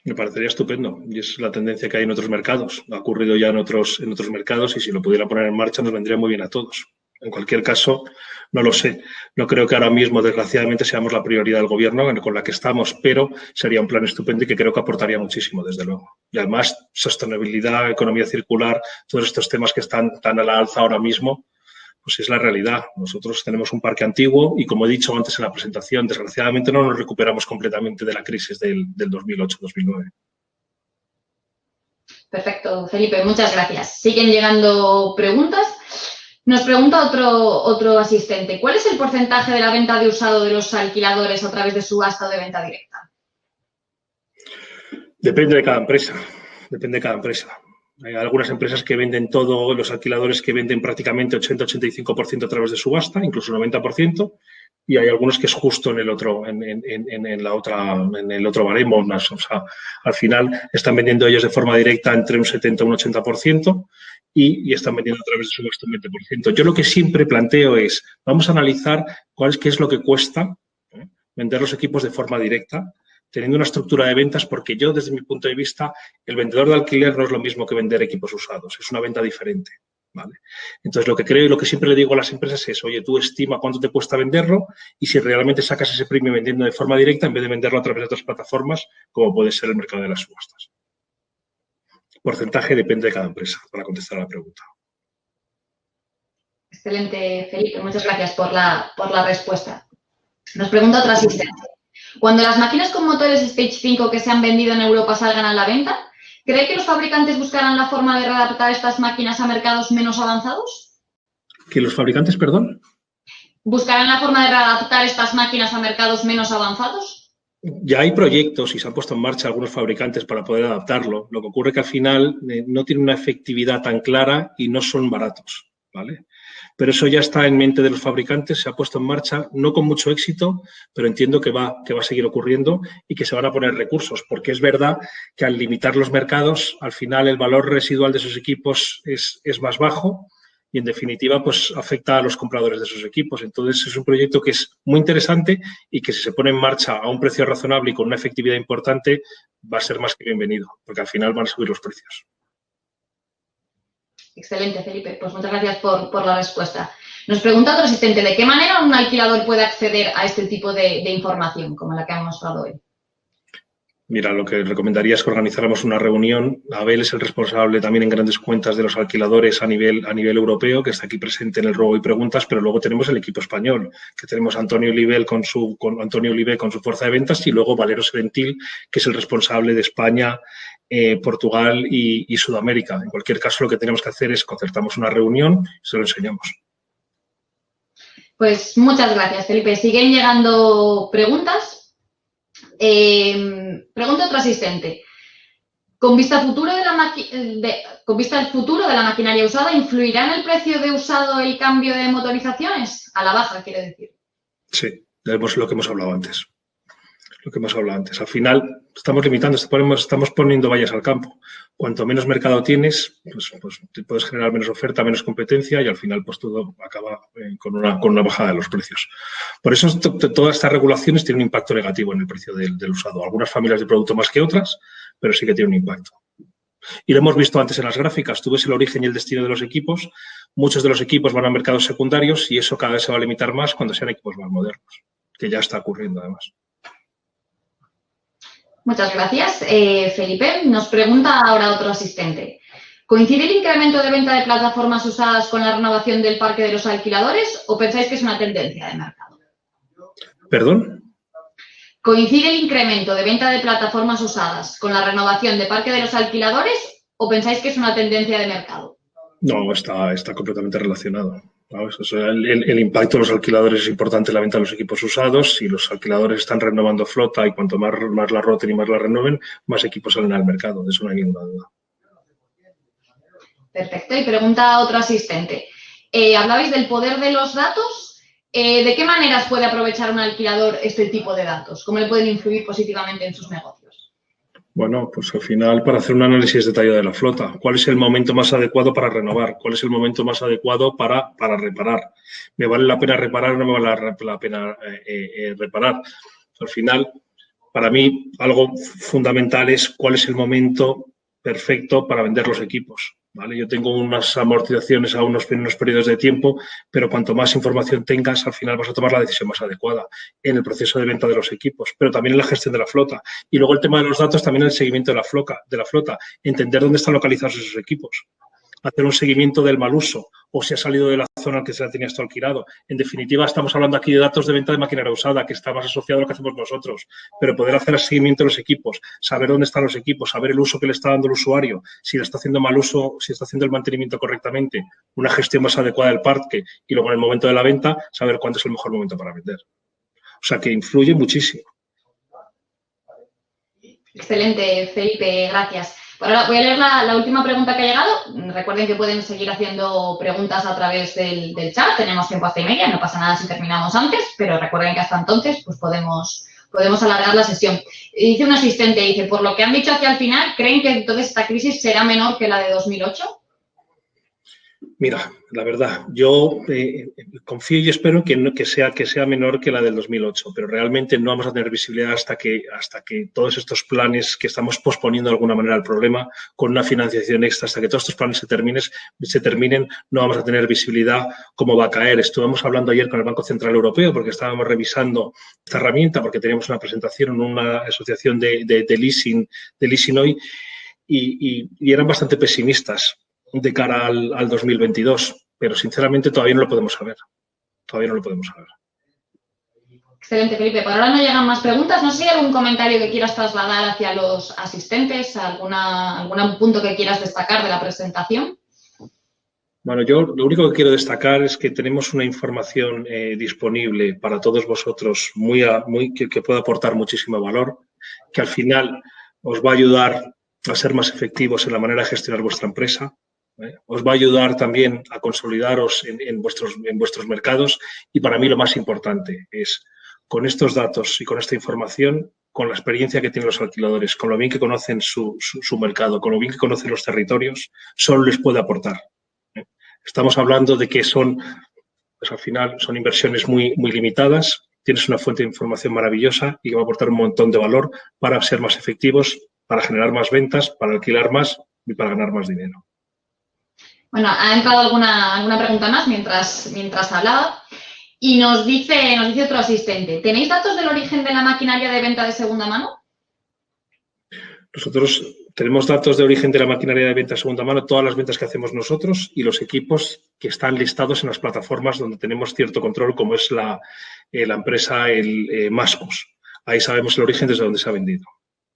Me parecería estupendo y es la tendencia que hay en otros mercados. Ha ocurrido ya en otros mercados y si lo pudiera poner en marcha nos vendría muy bien a todos. En cualquier caso, no lo sé. No creo que ahora mismo, desgraciadamente, seamos la prioridad del Gobierno con la que estamos, pero sería un plan estupendo y que creo que aportaría muchísimo, desde luego. Y además, sostenibilidad, economía circular, todos estos temas que están tan a la alza ahora mismo, pues es la realidad. Nosotros tenemos un parque antiguo y, como he dicho antes en la presentación, desgraciadamente no nos recuperamos completamente de la crisis del 2008-2009. Perfecto, Felipe, muchas gracias. Siguen llegando preguntas. Nos pregunta otro asistente, ¿cuál es el porcentaje de la venta de usado de los alquiladores a través de subasta o de venta directa? Depende de cada empresa, depende de cada empresa. Hay algunas empresas que venden todo, los alquiladores que venden prácticamente 80-85% a través de subasta, incluso 90%, y hay algunos que es justo en el otro, en el otro baremo. O sea, al final están vendiendo ellos de forma directa entre un 70 y un 80%. Y están vendiendo a través de subasta un 20%. Yo lo que siempre planteo es, vamos a analizar qué es lo que cuesta vender los equipos de forma directa, teniendo una estructura de ventas, porque yo, desde mi punto de vista, el vendedor de alquiler no es lo mismo que vender equipos usados, es una venta diferente, ¿vale? Entonces, lo que creo y lo que siempre le digo a las empresas es, oye, tú estima cuánto te cuesta venderlo y si realmente sacas ese premio vendiendo de forma directa en vez de venderlo a través de otras plataformas, como puede ser el mercado de las subastas. Porcentaje depende de cada empresa, para contestar a la pregunta. Excelente, Felipe. Muchas gracias por la respuesta. Nos pregunta otra asistente. Cuando las máquinas con motores Stage 5 que se han vendido en Europa salgan a la venta, ¿cree que los fabricantes buscarán la forma de readaptar estas máquinas a mercados menos avanzados? ¿Que los fabricantes, perdón? ¿Buscarán la forma de readaptar estas máquinas a mercados menos avanzados? Ya hay proyectos y se han puesto en marcha algunos fabricantes para poder adaptarlo. Lo que ocurre es que al final no tiene una efectividad tan clara y no son baratos, ¿vale? Pero eso ya está en mente de los fabricantes, se ha puesto en marcha, no con mucho éxito, pero entiendo que va a seguir ocurriendo y que se van a poner recursos, porque es verdad que al limitar los mercados, al final el valor residual de esos equipos es más bajo y, en definitiva, pues afecta a los compradores de esos equipos. Entonces, es un proyecto que es muy interesante y que si se pone en marcha a un precio razonable y con una efectividad importante, va a ser más que bienvenido, porque al final van a subir los precios. Excelente, Felipe. Pues muchas gracias por la respuesta. Nos pregunta otro asistente, ¿de qué manera un alquilador puede acceder a este tipo de información como la que hemos mostrado hoy? Mira, lo que recomendaría es que organizáramos una reunión. Abel es el responsable también en grandes cuentas de los alquiladores a nivel europeo, que está aquí presente en el Ruego y Preguntas, pero luego tenemos el equipo español, que tenemos a Antonio Olivé con su fuerza de ventas y luego Valero Seventil, que es el responsable de España, Portugal y Sudamérica. En cualquier caso, lo que tenemos que hacer es concertamos una reunión y se lo enseñamos. Pues muchas gracias, Felipe. Siguen llegando preguntas. Pregunta otro asistente. Con vista al futuro de la maquinaria usada, ¿influirá en el precio de usado el cambio de motorizaciones? A la baja, quiere decir. Sí, es lo que hemos hablado antes. Al final, estamos limitando, estamos poniendo vallas al campo. Cuanto menos mercado tienes, pues te puedes generar menos oferta, menos competencia y al final pues todo acaba con una bajada de los precios. Por eso todas estas regulaciones tienen un impacto negativo en el precio del usado. Algunas familias de producto más que otras, pero sí que tiene un impacto. Y lo hemos visto antes en las gráficas. Tú ves el origen y el destino de los equipos. Muchos de los equipos van a mercados secundarios y eso cada vez se va a limitar más cuando sean equipos más modernos, que ya está ocurriendo además. Muchas gracias, Felipe. Nos pregunta ahora otro asistente. ¿Coincide el incremento de venta de plataformas usadas con la renovación del parque de los alquiladores o pensáis que es una tendencia de mercado? ¿Perdón? ¿Coincide el incremento de venta de plataformas usadas con la renovación de parque de los alquiladores o pensáis que es una tendencia de mercado? No, está completamente relacionado. ¿Sabes? O sea, el impacto de los alquiladores es importante en la venta de los equipos usados. Si los alquiladores están renovando flota y cuanto más la roten y más la renoven, más equipos salen al mercado. De eso no hay ninguna duda. Perfecto. Y pregunta a otro asistente. Hablabais del poder de los datos. ¿De qué maneras puede aprovechar un alquilador este tipo de datos? ¿Cómo le pueden influir positivamente en sus negocios? Bueno, pues al final para hacer un análisis detallado de la flota, ¿cuál es el momento más adecuado para renovar? ¿Cuál es el momento más adecuado para reparar? ¿Me vale la pena reparar o no me vale la pena reparar? Al final, para mí, algo fundamental es cuál es el momento perfecto para vender los equipos, ¿vale? Yo tengo unas amortizaciones a unos periodos de tiempo, pero cuanto más información tengas, al final vas a tomar la decisión más adecuada en el proceso de venta de los equipos, pero también en la gestión de la flota. Y luego el tema de los datos, también el seguimiento de la flota, entender dónde están localizados esos equipos, hacer un seguimiento del mal uso o si ha salido de la zona en que se la tenía esto alquilado. En definitiva, estamos hablando aquí de datos de venta de maquinaria usada, que está más asociado a lo que hacemos nosotros, pero poder hacer el seguimiento de los equipos, saber dónde están los equipos, saber el uso que le está dando el usuario, si le está haciendo mal uso, si está haciendo el mantenimiento correctamente, una gestión más adecuada del parque y luego en el momento de la venta, saber cuándo es el mejor momento para vender. O sea, que influye muchísimo. Excelente, Felipe, gracias. Ahora voy a leer la última pregunta que ha llegado. Recuerden que pueden seguir haciendo preguntas a través del chat. Tenemos tiempo hasta y media, no pasa nada si terminamos antes, pero recuerden que hasta entonces pues podemos alargar la sesión. Dice un asistente, dice, por lo que han dicho hacia el final, ¿creen que entonces esta crisis será menor que la de 2008? Mira, la verdad, yo confío y espero que sea menor que la del 2008, pero realmente no vamos a tener visibilidad hasta que todos estos planes que estamos posponiendo de alguna manera el problema con una financiación extra, hasta que todos estos planes se terminen, no vamos a tener visibilidad cómo va a caer. Estuvimos hablando ayer con el Banco Central Europeo porque estábamos revisando esta herramienta, porque teníamos una presentación en una asociación de leasing hoy y eran bastante pesimistas de cara al 2022, pero sinceramente todavía no lo podemos saber. Excelente, Felipe. Por ahora no llegan más preguntas. No sé si hay algún comentario que quieras trasladar hacia los asistentes, algún punto que quieras destacar de la presentación. Bueno, yo lo único que quiero destacar es que tenemos una información disponible para todos vosotros que puede aportar muchísimo valor, que al final os va a ayudar a ser más efectivos en la manera de gestionar vuestra empresa. Os va a ayudar también a consolidaros en vuestros mercados y para mí lo más importante es con estos datos y con esta información, con la experiencia que tienen los alquiladores, con lo bien que conocen su mercado, con lo bien que conocen los territorios, solo les puede aportar. Estamos hablando de que al final son inversiones muy limitadas, tienes una fuente de información maravillosa y que va a aportar un montón de valor para ser más efectivos, para generar más ventas, para alquilar más y para ganar más dinero. Bueno, ha entrado alguna pregunta más mientras hablaba y nos dice otro asistente, ¿tenéis datos del origen de la maquinaria de venta de segunda mano? Nosotros tenemos datos de origen de la maquinaria de venta de segunda mano, todas las ventas que hacemos nosotros y los equipos que están listados en las plataformas donde tenemos cierto control, como es la empresa Mascus. Ahí sabemos el origen desde donde se ha vendido.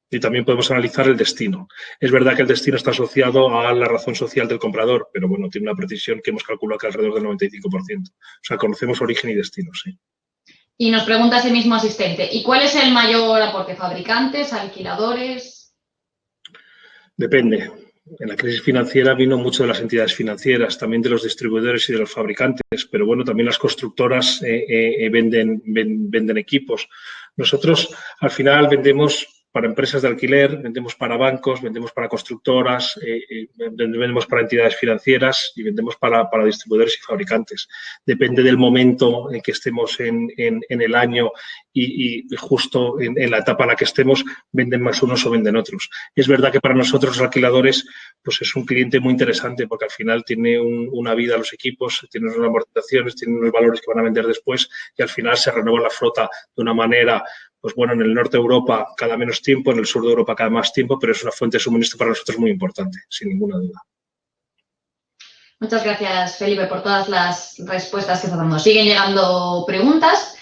Y también podemos analizar el destino. Es verdad que el destino está asociado a la razón social del comprador, pero bueno, tiene una precisión que hemos calculado que alrededor del 95%. O sea, conocemos origen y destino, sí. Y nos pregunta ese mismo asistente, ¿y cuál es el mayor aporte? ¿Fabricantes, alquiladores? Depende. En la crisis financiera vino mucho de las entidades financieras, también de los distribuidores y de los fabricantes, pero bueno, también las constructoras venden equipos. Nosotros, al final, vendemos para empresas de alquiler, vendemos para bancos, vendemos para constructoras, vendemos para entidades financieras y vendemos para distribuidores y fabricantes. Depende del momento en que estemos en el año y justo en la etapa en la que estemos, venden más unos o venden otros. Es verdad que para nosotros los alquiladores pues es un cliente muy interesante porque al final tiene una vida los equipos, tienen unas amortizaciones, tienen unos valores que van a vender después y al final se renueva la flota de una manera. Pues bueno, en el norte de Europa cada menos tiempo, en el sur de Europa cada más tiempo, pero es una fuente de suministro para nosotros muy importante, sin ninguna duda. Muchas gracias, Felipe, por todas las respuestas que estás dando. Siguen llegando preguntas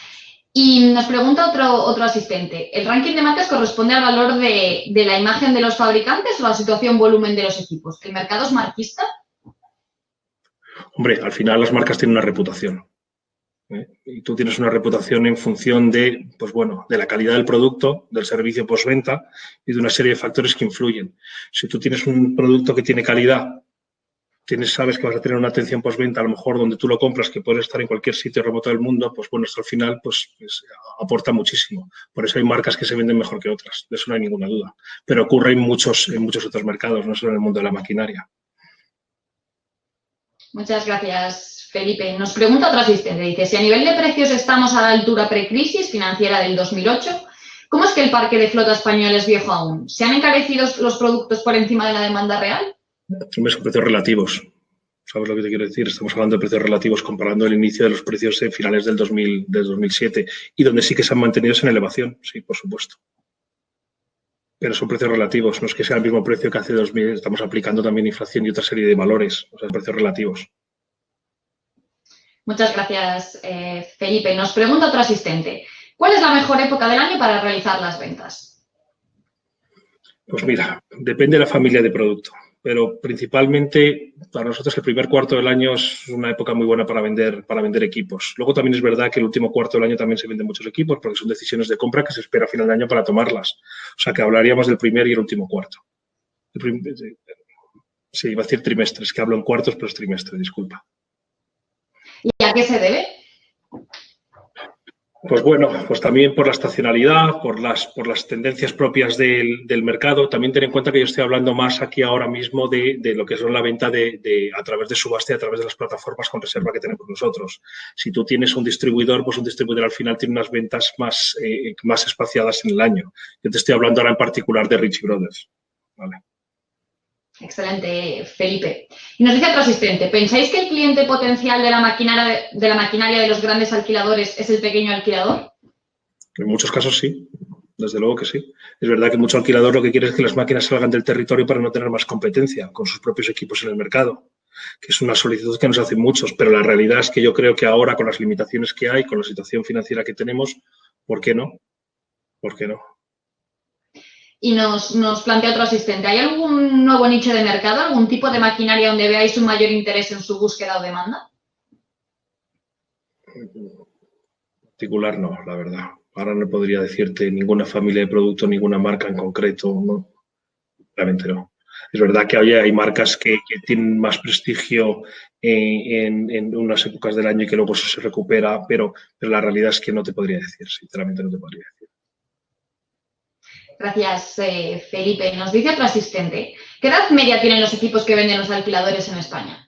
y nos pregunta otro asistente. ¿El ranking de marcas corresponde al valor de la imagen de los fabricantes o a la situación volumen de los equipos? ¿El mercado es marquista? Hombre, al final las marcas tienen una reputación. Y tú tienes una reputación en función de, pues bueno, de la calidad del producto, del servicio postventa y de una serie de factores que influyen. Si tú tienes un producto que tiene calidad sabes que vas a tener una atención postventa, a lo mejor donde tú lo compras, que puedes estar en cualquier sitio remoto del mundo, pues bueno, esto al final pues aporta muchísimo. Por eso hay marcas que se venden mejor que otras, de eso no hay ninguna duda. Pero ocurre en muchos otros mercados, no solo en el mundo de la maquinaria. Muchas gracias, Felipe. Nos pregunta otro asistente, dice, si a nivel de precios estamos a la altura precrisis financiera del 2008, ¿cómo es que el parque de flota español es viejo aún? ¿Se han encarecido los productos por encima de la demanda real? Son precios relativos. ¿Sabes lo que te quiero decir? Estamos hablando de precios relativos comparando el inicio de los precios en finales del 2007 y donde sí que se han mantenido en elevación, sí, por supuesto. Pero son precios relativos, no es que sea el mismo precio que hace 2000, estamos aplicando también inflación y otra serie de valores, o sea, precios relativos. Muchas gracias, Felipe. Nos pregunta otro asistente, ¿cuál es la mejor época del año para realizar las ventas? Pues mira, depende de la familia de producto, pero principalmente para nosotros el primer cuarto del año es una época muy buena para vender equipos. Luego también es verdad que el último cuarto del año también se venden muchos equipos porque son decisiones de compra que se espera a final de año para tomarlas. O sea que hablaríamos del primer y el último cuarto. Sí, iba a decir trimestres, que hablo en cuartos, pero es trimestre, disculpa. ¿Y a qué se debe? Pues bueno, pues también por la estacionalidad, por las tendencias propias del mercado. También ten en cuenta que yo estoy hablando más aquí ahora mismo de lo que son la venta a través de subasta y a través de las plataformas con reserva que tenemos nosotros. Si tú tienes un distribuidor, pues un distribuidor al final tiene unas ventas más espaciadas en el año. Yo te estoy hablando ahora en particular de Ritchie Brothers. ¿Vale? Excelente, Felipe. Y nos dice otro asistente, ¿pensáis que el cliente potencial de la maquinaria de los grandes alquiladores es el pequeño alquilador? En muchos casos sí, desde luego que sí. Es verdad que mucho alquilador lo que quiere es que las máquinas salgan del territorio para no tener más competencia con sus propios equipos en el mercado, que es una solicitud que nos hacen muchos, pero la realidad es que yo creo que ahora con las limitaciones que hay, con la situación financiera que tenemos, ¿por qué no? ¿Por qué no? Y nos plantea otro asistente, ¿hay algún nuevo nicho de mercado, algún tipo de maquinaria donde veáis un mayor interés en su búsqueda o demanda? En particular no, la verdad. Ahora no podría decirte ninguna familia de producto, ninguna marca en concreto, no. Realmente no. Es verdad que hay marcas que tienen más prestigio en unas épocas del año y que luego eso se recupera, pero la realidad es que no te podría decir, sinceramente no te podría decir. Gracias, Felipe. Nos dice otro asistente, ¿qué edad media tienen los equipos que venden los alquiladores en España?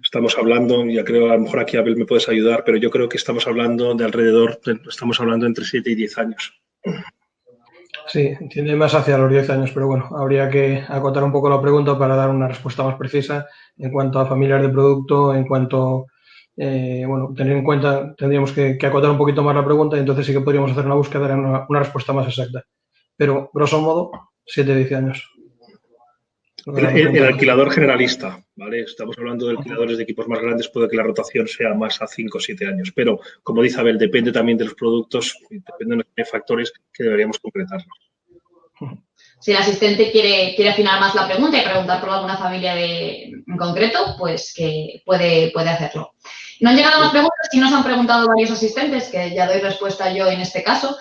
Estamos hablando, ya creo, a lo mejor aquí Abel me puedes ayudar, pero yo creo que estamos hablando entre 7 y 10 años. Sí, tiende más hacia los 10 años, pero bueno, habría que acotar un poco la pregunta para dar una respuesta más precisa en cuanto a familias de producto, en cuanto, tener en cuenta, tendríamos que acotar un poquito más la pregunta y entonces sí que podríamos hacer una búsqueda de una respuesta más exacta. Pero, grosso modo, 7-10 años. El alquilador generalista, ¿vale? Estamos hablando de alquiladores de equipos más grandes, puede que la rotación sea más a 5 o 7 años, pero como dice Abel, depende también de los productos y dependen de factores que deberíamos concretarnos. Si el asistente quiere afinar más la pregunta y preguntar por alguna familia en concreto, pues que puede hacerlo. No han llegado más preguntas y nos han preguntado varios asistentes, que ya doy respuesta yo en este caso.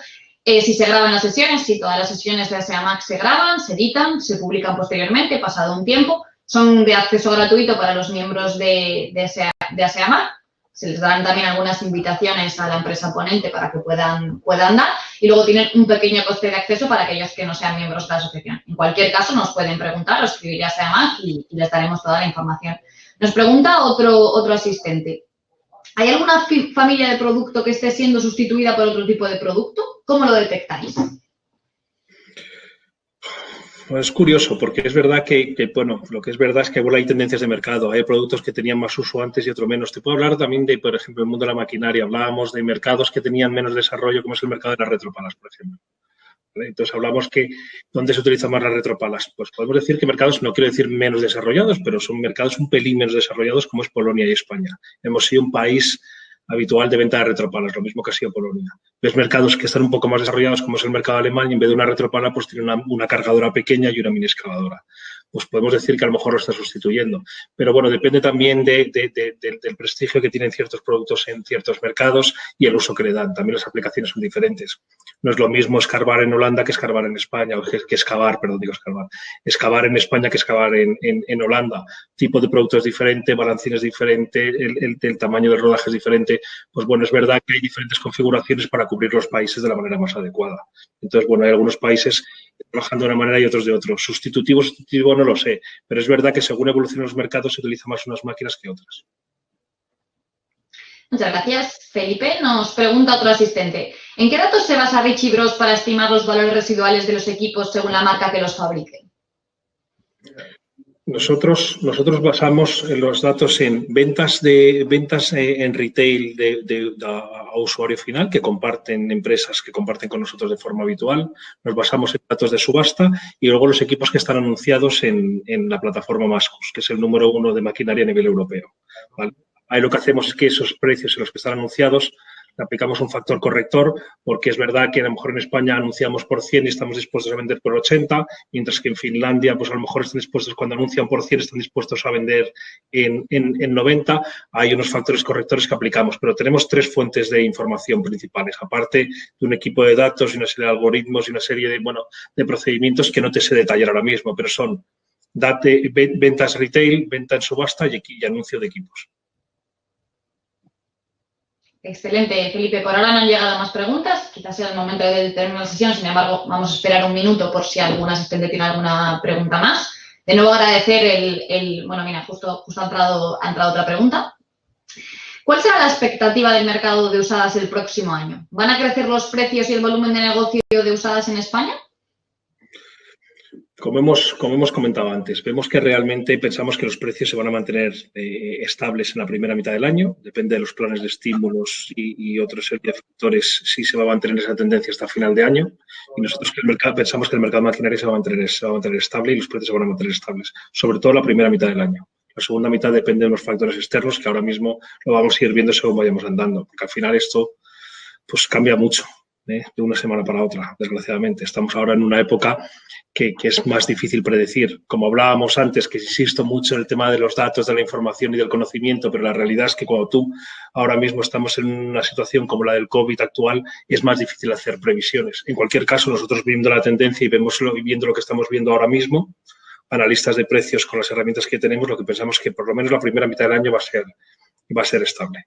Si se graban las sesiones, si todas las sesiones de ASEAMAC se graban, se editan, se publican posteriormente, pasado un tiempo. Son de acceso gratuito para los miembros de ASEAMAC. Se les darán también algunas invitaciones a la empresa ponente para que puedan dar. Y luego tienen un pequeño coste de acceso para aquellos que no sean miembros de la asociación. En cualquier caso, nos pueden preguntar o escribir a ASEAMAC y les daremos toda la información. Nos pregunta otro asistente. ¿Hay alguna familia de producto que esté siendo sustituida por otro tipo de producto? ¿Cómo lo detectáis? Pues es curioso, porque es verdad que lo que es verdad es que hay tendencias de mercado. Hay productos que tenían más uso antes y otro menos. Te puedo hablar también de, por ejemplo, el mundo de la maquinaria. Hablábamos de mercados que tenían menos desarrollo, como es el mercado de las retropalas, por ejemplo. ¿Vale? Entonces, hablamos que ¿dónde se utilizan más las retropalas? Pues podemos decir que mercados, no quiero decir menos desarrollados, pero son mercados un pelín menos desarrollados, como es Polonia y España. Hemos sido un país habitual de venta de retropalas, lo mismo que ha sido Polonia. Ves mercados que están un poco más desarrollados, como es el mercado alemán, y en vez de una retropala, pues tiene una cargadora pequeña y una mini excavadora. Pues podemos decir que a lo mejor lo está sustituyendo. Pero bueno, depende también del prestigio que tienen ciertos productos en ciertos mercados y el uso que le dan. También las aplicaciones son diferentes. No es lo mismo escarbar en Holanda que escarbar en España, o que excavar, perdón, digo escarbar. Excavar en España que excavar en Holanda. Tipo de producto es diferente, balancín es diferente, el tamaño del rodaje es diferente. Pues bueno, es verdad que hay diferentes configuraciones para cubrir los países de la manera más adecuada. Entonces, bueno, hay algunos países trabajando de una manera y otros de otro. Sustitutivo no lo sé, pero es verdad que según evolucionan los mercados se utilizan más unas máquinas que otras. Muchas gracias, Felipe. Nos pregunta otro asistente. ¿En qué datos se basa Ritchie Bros para estimar los valores residuales de los equipos según la marca que los fabrique? Nosotros basamos los datos en ventas en retail a usuario final que comparten empresas que comparten con nosotros de forma habitual. Nos basamos en datos de subasta y luego los equipos que están anunciados en la plataforma Mascus, que es el número 1 de maquinaria a nivel europeo, ¿vale? Ahí lo que hacemos es que esos precios en los que están anunciados le aplicamos un factor corrector, porque es verdad que a lo mejor en España anunciamos por 100 y estamos dispuestos a vender por 80, mientras que en Finlandia, pues a lo mejor están dispuestos, cuando anuncian por 100, están dispuestos a vender en 90. Hay unos factores correctores que aplicamos, pero tenemos 3 fuentes de información principales, aparte de un equipo de datos y una serie de algoritmos y una serie de procedimientos que no te sé detallar ahora mismo, pero son ventas retail, venta en subasta y anuncio de equipos. Excelente, Felipe. Por ahora no han llegado más preguntas. Quizás sea el momento de terminar la sesión. Sin embargo, vamos a esperar un minuto por si algún asistente tiene alguna pregunta más. De nuevo, agradecer bueno, mira, justo ha entrado otra pregunta. ¿Cuál será la expectativa del mercado de usadas el próximo año? ¿Van a crecer los precios y el volumen de negocio de usadas en España? Como hemos comentado antes, vemos que realmente pensamos que los precios se van a mantener estables en la primera mitad del año. Depende de los planes de estímulos y otros factores, sí se va a mantener esa tendencia hasta final de año. Y nosotros pensamos que el mercado de maquinaria se va a mantener estable y los precios se van a mantener estables, sobre todo la primera mitad del año. La segunda mitad depende de unos factores externos que ahora mismo lo vamos a ir viendo según vayamos andando, porque al final esto pues cambia mucho de una semana para otra, desgraciadamente. Estamos ahora en una época que es más difícil predecir. Como hablábamos antes, que insisto mucho en el tema de los datos, de la información y del conocimiento, pero la realidad es que cuando tú ahora mismo estamos en una situación como la del COVID actual, es más difícil hacer previsiones. En cualquier caso, nosotros viendo la tendencia y viendo lo que estamos viendo ahora mismo, analistas de precios con las herramientas que tenemos, lo que pensamos que por lo menos la primera mitad del año va a ser estable,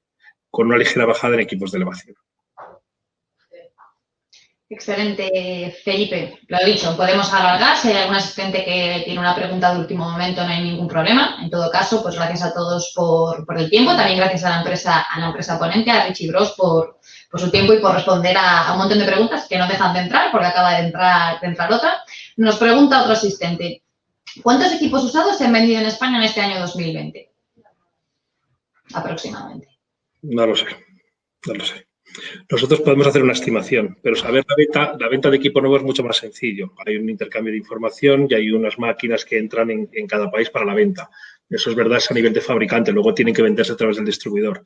con una ligera bajada en equipos de elevación. Excelente, Felipe. Lo he dicho, podemos alargar. Si hay algún asistente que tiene una pregunta de último momento, no hay ningún problema. En todo caso, pues gracias a todos por el tiempo. También gracias a la empresa ponente, a Ritchie Bros, por su tiempo y por responder a un montón de preguntas que no dejan de entrar, porque acaba de entrar otra. Nos pregunta otro asistente. ¿Cuántos equipos usados se han vendido en España en este año 2020? Aproximadamente. No lo sé. Nosotros podemos hacer una estimación, pero saber la venta de equipo nuevo es mucho más sencillo. Hay un intercambio de información y hay unas máquinas que entran en cada país para la venta. Eso es verdad, es a nivel de fabricante. Luego tienen que venderse a través del distribuidor.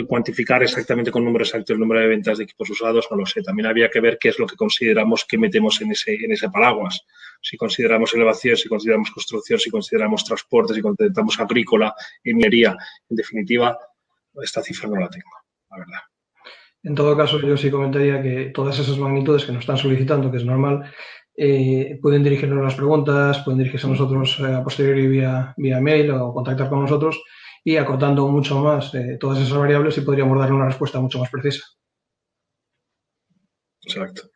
Cuantificar exactamente con número exacto el número de ventas de equipos usados, no lo sé. También habría que ver qué es lo que consideramos que metemos en ese paraguas. Si consideramos elevación, si consideramos construcción, si consideramos transporte, si consideramos agrícola, minería. En definitiva, esta cifra no la tengo, la verdad. En todo caso, yo sí comentaría que todas esas magnitudes que nos están solicitando, que es normal, pueden dirigirnos las preguntas, pueden dirigirse a nosotros a posteriori vía mail o contactar con nosotros y acotando mucho más todas esas variables y podríamos darle una respuesta mucho más precisa. Exacto.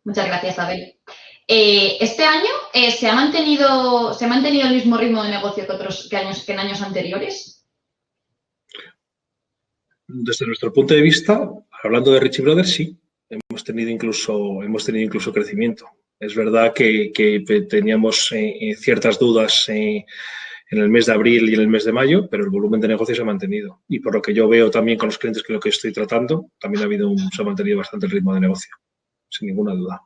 Muchas gracias, Abel. Este año ¿se ha mantenido el mismo ritmo de negocio que en años anteriores? Desde nuestro punto de vista, hablando de Ritchie Brothers, sí, hemos tenido incluso crecimiento. Es verdad que teníamos ciertas dudas en el mes de abril y en el mes de mayo, pero el volumen de negocio se ha mantenido. Y por lo que yo veo también con los clientes que lo que estoy tratando, también se ha mantenido bastante el ritmo de negocio, sin ninguna duda.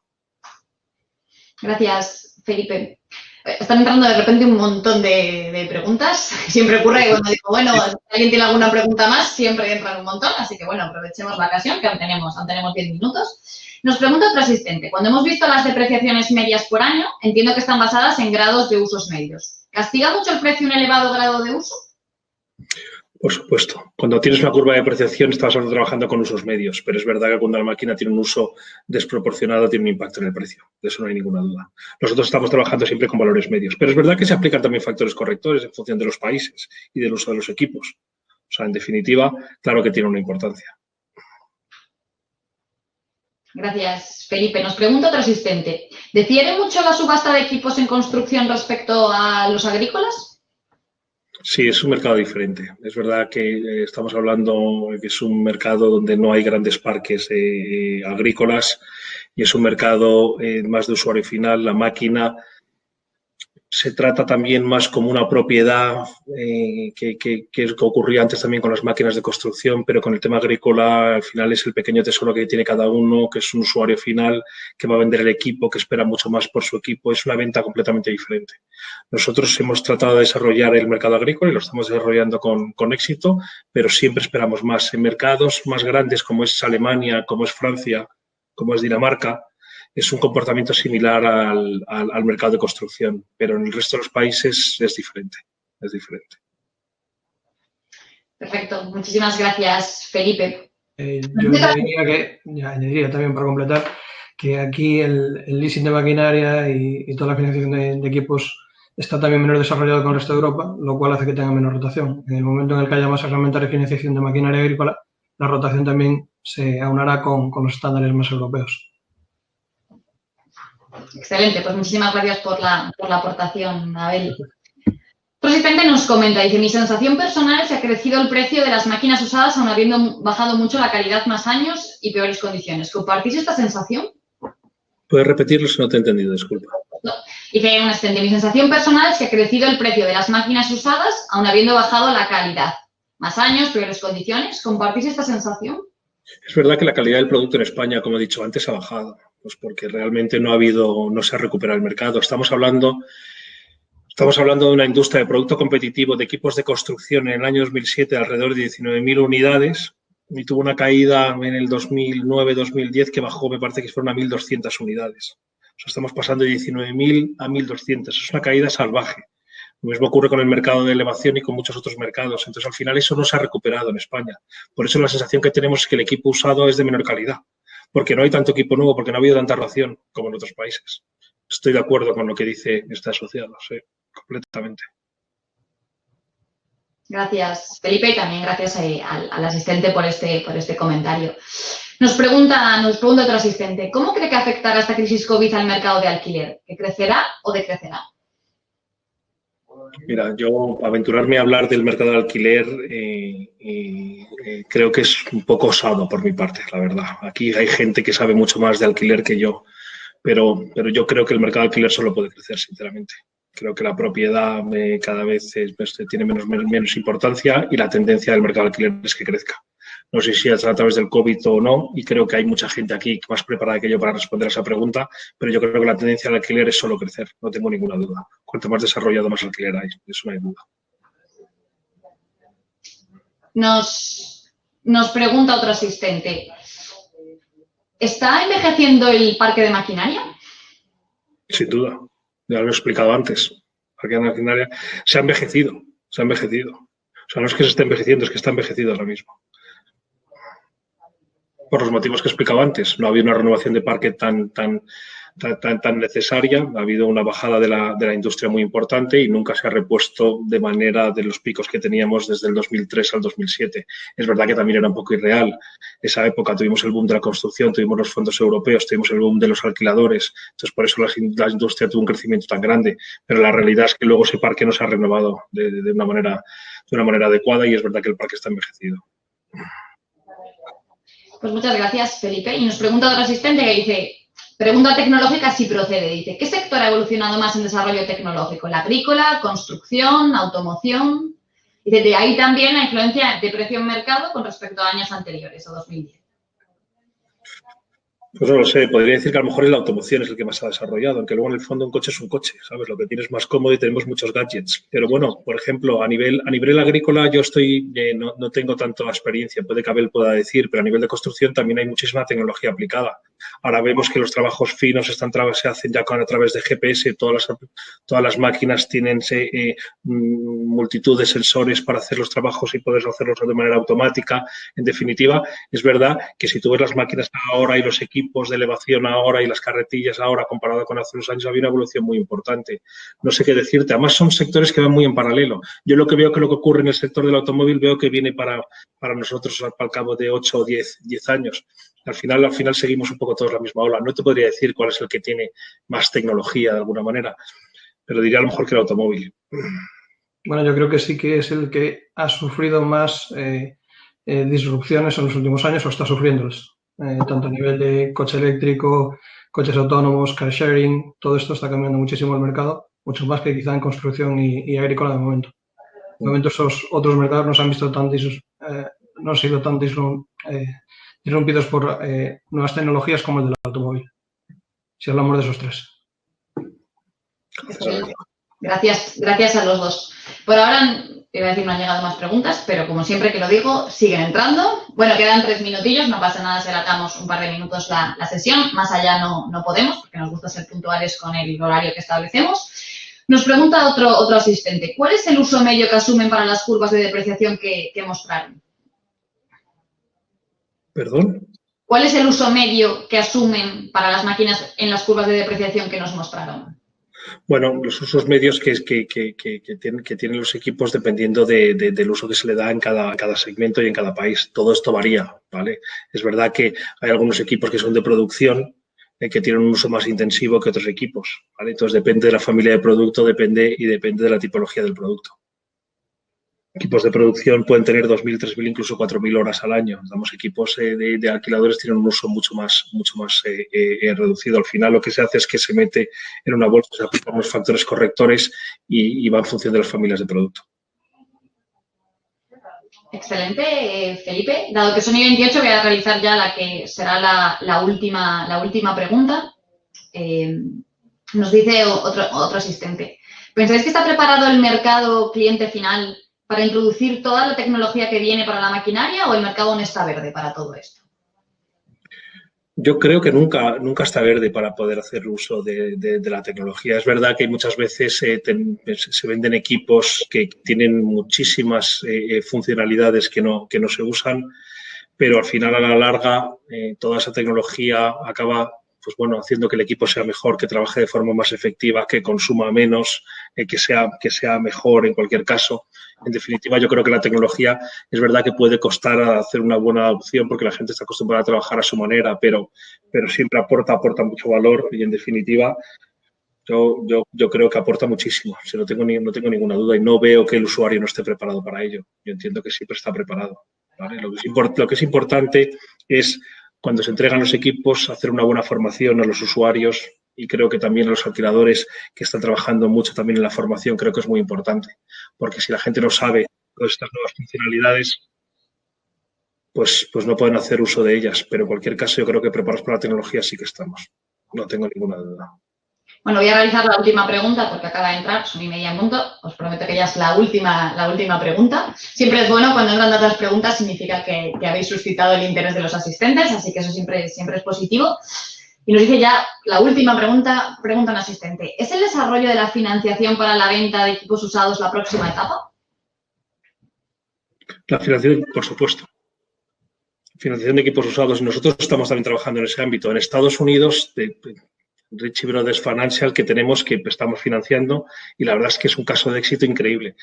Gracias, Felipe. Están entrando de repente un montón de preguntas. Siempre ocurre que cuando digo, bueno, si alguien tiene alguna pregunta más, siempre entran un montón. Así que, bueno, aprovechemos la ocasión, que aún tenemos 10 minutos. Nos pregunta otro asistente. Cuando hemos visto las depreciaciones medias por año, entiendo que están basadas en grados de usos medios. ¿Castiga mucho el precio un elevado grado de uso? Por supuesto. Cuando tienes una curva de apreciación estás trabajando con usos medios, pero es verdad que cuando la máquina tiene un uso desproporcionado tiene un impacto en el precio. De eso no hay ninguna duda. Nosotros estamos trabajando siempre con valores medios, pero es verdad que se aplican también factores correctores en función de los países y del uso de los equipos. O sea, en definitiva, claro que tiene una importancia. Gracias, Felipe. Nos pregunta otro asistente. ¿Difiere mucho la subasta de equipos en construcción respecto a los agrícolas? Sí, es un mercado diferente. Es verdad que estamos hablando que es un mercado donde no hay grandes parques agrícolas y es un mercado más de usuario final. La máquina se trata también más como una propiedad que ocurría antes también con las máquinas de construcción, pero con el tema agrícola al final es el pequeño tesoro que tiene cada uno, que es un usuario final, que va a vender el equipo, que espera mucho más por su equipo. Es una venta completamente diferente. Nosotros hemos tratado de desarrollar el mercado agrícola y lo estamos desarrollando con éxito, pero siempre esperamos más. En mercados más grandes como es Alemania, como es Francia, como es Dinamarca, es un comportamiento similar al mercado de construcción, pero en el resto de los países es diferente. Es diferente. Perfecto. Muchísimas gracias, Felipe. Yo añadiría también para completar que aquí el leasing de maquinaria y toda la financiación de equipos está también menos desarrollado que el resto de Europa, lo cual hace que tenga menos rotación. En el momento en el que haya más herramientas de financiación de maquinaria agrícola, la rotación también se aunará con los estándares más europeos. Excelente, pues muchísimas gracias por la aportación, Abel. Otro asistente nos comenta, dice, mi sensación personal es que ha crecido el precio de las máquinas usadas aun habiendo bajado mucho la calidad más años y peores condiciones. ¿Compartís esta sensación? ¿Puedes repetirlo si no te he entendido? Disculpa. No. Dice un asistente, mi sensación personal es que ha crecido el precio de las máquinas usadas aun habiendo bajado la calidad. Más años, peores condiciones. ¿Compartís esta sensación? Es verdad que la calidad del producto en España, como he dicho antes, ha bajado. Pues porque realmente no se ha recuperado el mercado. Estamos hablando de una industria de producto competitivo de equipos de construcción en el año 2007 de alrededor de 19.000 unidades y tuvo una caída en el 2009-2010 que bajó, me parece que fueron a 1.200 unidades. O sea, estamos pasando de 19.000 a 1.200. Es una caída salvaje. Lo mismo ocurre con el mercado de elevación y con muchos otros mercados. Entonces, al final, eso no se ha recuperado en España. Por eso la sensación que tenemos es que el equipo usado es de menor calidad. Porque no hay tanto equipo nuevo, porque no ha habido tanta rotación como en otros países. Estoy de acuerdo con lo que dice este asociado, sí, completamente. Gracias, Felipe, y también gracias al asistente por este comentario. Nos pregunta otro asistente, ¿cómo cree que afectará esta crisis COVID al mercado de alquiler? ¿Que crecerá o decrecerá? Mira, yo aventurarme a hablar del mercado de alquiler creo que es un poco osado por mi parte, la verdad. Aquí hay gente que sabe mucho más de alquiler que yo, pero yo creo que el mercado de alquiler solo puede crecer, sinceramente. Creo que la propiedad cada vez tiene menos importancia y la tendencia del mercado de alquiler es que crezca. No sé si es a través del COVID o no, y creo que hay mucha gente aquí más preparada que yo para responder a esa pregunta, pero yo creo que la tendencia del alquiler es solo crecer, no tengo ninguna duda. Cuanto más desarrollado, más alquiler hay, eso no hay duda. Nos pregunta otro asistente, ¿está envejeciendo el parque de maquinaria? Sin duda, ya lo he explicado antes. El parque de maquinaria se ha envejecido. O sea, no es que se esté envejeciendo, es que está envejecido ahora mismo. Por los motivos que he explicado antes. No ha habido una renovación de parque tan necesaria. Ha habido una bajada de la industria muy importante y nunca se ha repuesto de manera de los picos que teníamos desde el 2003 al 2007. Es verdad que también era un poco irreal. Esa época tuvimos el boom de la construcción, tuvimos los fondos europeos, tuvimos el boom de los alquiladores. Entonces, por eso la industria tuvo un crecimiento tan grande. Pero la realidad es que luego ese parque no se ha renovado de una manera adecuada y es verdad que el parque está envejecido. Pues muchas gracias, Felipe. Y nos pregunta otro asistente que dice, pregunta tecnológica si procede. Dice, ¿qué sector ha evolucionado más en desarrollo tecnológico? ¿La agrícola, construcción, automoción? Dice, de ahí también la influencia de precio en mercado con respecto a años anteriores, o 2010. Pues no lo sé, podría decir que a lo mejor la automoción es el que más ha desarrollado, aunque luego en el fondo un coche es un coche, ¿sabes? Lo que tienes más cómodo y tenemos muchos gadgets. Pero bueno, por ejemplo, a nivel agrícola yo no tengo tanta experiencia, puede que Abel pueda decir, pero a nivel de construcción también hay muchísima tecnología aplicada. Ahora vemos que los trabajos finos se hacen ya a través de GPS, todas las máquinas tienen multitud de sensores para hacer los trabajos y poder hacerlos de manera automática. En definitiva, es verdad que si tú ves las máquinas ahora y los equipos de elevación ahora y las carretillas ahora comparado con hace unos años, había una evolución muy importante. No sé qué decirte. Además, son sectores que van muy en paralelo. Yo lo que veo que lo que ocurre en el sector del automóvil veo que viene para nosotros al cabo de 8 o 10 años. Al final seguimos un poco todos la misma ola. No te podría decir cuál es el que tiene más tecnología de alguna manera, pero diría a lo mejor que el automóvil. Bueno, yo creo que sí que es el que ha sufrido más disrupciones en los últimos años o está sufriéndolas. Tanto a nivel de coche eléctrico, coches autónomos, car sharing, todo esto está cambiando muchísimo el mercado, mucho más que quizá en construcción y agrícola de momento. De momento esos otros mercados no se han visto no han sido tan disrumpidos por nuevas tecnologías como el del automóvil. Si hablamos de esos tres. Gracias a los dos. Por ahora, iba a decir, no han llegado más preguntas, pero como siempre que lo digo, siguen entrando. Bueno, quedan 3 minutillos, no pasa nada si alargamos un par de minutos la sesión. Más allá no podemos, porque nos gusta ser puntuales con el horario que establecemos. Nos pregunta otro asistente, ¿cuál es el uso medio que asumen para las curvas de depreciación que mostraron? ¿Perdón? ¿Cuál es el uso medio que asumen para las máquinas en las curvas de depreciación que nos mostraron? Bueno, los usos medios que tienen los equipos dependiendo del uso que se le da en cada segmento y en cada país. Todo esto varía, ¿vale? Es verdad que hay algunos equipos que son de producción que tienen un uso más intensivo que otros equipos, ¿vale? Entonces, depende de la familia de producto, depende de la tipología del producto. Equipos de producción pueden tener 2.000, 3.000, incluso 4.000 horas al año. Damos equipos de alquiladores tienen un uso mucho más reducido. Al final, lo que se hace es que se mete en una bolsa, se aplican unos factores correctores y va en función de las familias de producto. Excelente, Felipe. Dado que son y 28, voy a realizar ya la que será la última pregunta. Nos dice otro asistente. ¿Pensáis que está preparado el mercado cliente final para introducir toda la tecnología que viene para la maquinaria o el mercado aún está verde para todo esto? Yo creo que nunca está verde para poder hacer uso de la tecnología. Es verdad que muchas veces se venden equipos que tienen muchísimas funcionalidades que no se usan, pero al final, a la larga, toda esa tecnología acaba haciendo que el equipo sea mejor, que trabaje de forma más efectiva, que consuma menos, que sea mejor en cualquier caso. En definitiva, yo creo que la tecnología es verdad que puede costar hacer una buena opción porque la gente está acostumbrada a trabajar a su manera, pero siempre aporta mucho valor y, en definitiva, yo creo que aporta muchísimo. No tengo ninguna duda y no veo que el usuario no esté preparado para ello. Yo entiendo que siempre está preparado, ¿vale? Lo que es importante es, cuando se entregan los equipos, hacer una buena formación a los usuarios, y creo que también a los alquiladores que están trabajando mucho también en la formación, creo que es muy importante, porque si la gente no sabe todas estas nuevas funcionalidades, pues no pueden hacer uso de ellas. Pero en cualquier caso, yo creo que preparados para la tecnología sí que estamos. No tengo ninguna duda. Bueno, voy a realizar la última pregunta porque acaba de entrar, son y media en punto. Os prometo que ya es la última pregunta. Siempre es bueno cuando entran tantas preguntas, significa que habéis suscitado el interés de los asistentes, así que eso siempre es positivo. Y nos dice ya la última pregunta un asistente. ¿Es el desarrollo de la financiación para la venta de equipos usados la próxima etapa? La financiación, por supuesto. Financiación de equipos usados. Nosotros estamos también trabajando en ese ámbito. En Estados Unidos, Ritchie Brothers Financial, que estamos financiando, y la verdad es que es un caso de éxito increíble.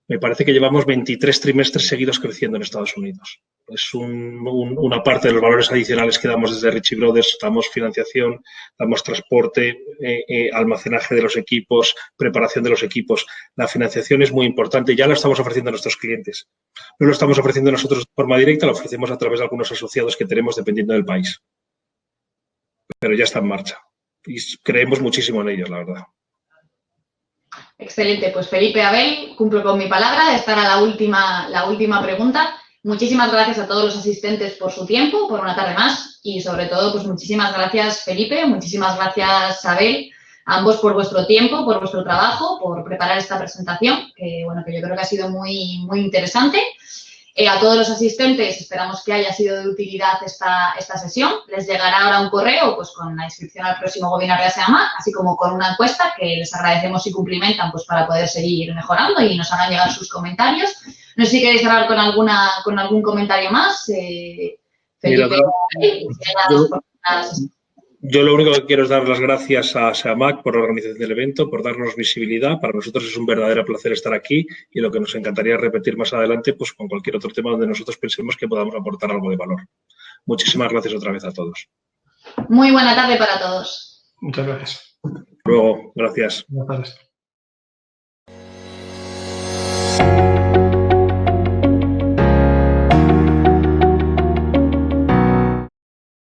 Me parece que llevamos 23 trimestres seguidos creciendo en Estados Unidos. Es una parte de los valores adicionales que damos desde Ritchie Brothers. Damos financiación, damos transporte, almacenaje de los equipos, preparación de los equipos. La financiación es muy importante. Ya la estamos ofreciendo a nuestros clientes. No lo estamos ofreciendo nosotros de forma directa, lo ofrecemos a través de algunos asociados que tenemos dependiendo del país. Pero ya está en marcha. Y creemos muchísimo en ellos, la verdad. Excelente. Pues Felipe, Abel, cumplo con mi palabra. Esta era la última pregunta. Muchísimas gracias a todos los asistentes por su tiempo, por una tarde más. Y sobre todo, pues muchísimas gracias, Felipe. Muchísimas gracias, Abel. Ambos por vuestro tiempo, por vuestro trabajo, por preparar esta presentación, que yo creo que ha sido muy, muy interesante. A todos los asistentes esperamos que haya sido de utilidad esta sesión. Les llegará ahora un correo pues, con la inscripción al próximo webinar de ASEAMAC, así como con una encuesta que les agradecemos si cumplimentan pues, para poder seguir mejorando y nos hagan llegar sus comentarios. No sé si queréis cerrar con algún comentario más. Felipe, yo lo único que quiero es dar las gracias a ASEAMAC por la organización del evento, por darnos visibilidad. Para nosotros es un verdadero placer estar aquí y lo que nos encantaría repetir más adelante, pues con cualquier otro tema donde nosotros pensemos que podamos aportar algo de valor. Muchísimas gracias otra vez a todos. Muy buena tarde para todos. Muchas gracias. Hasta luego, gracias. Buenas tardes.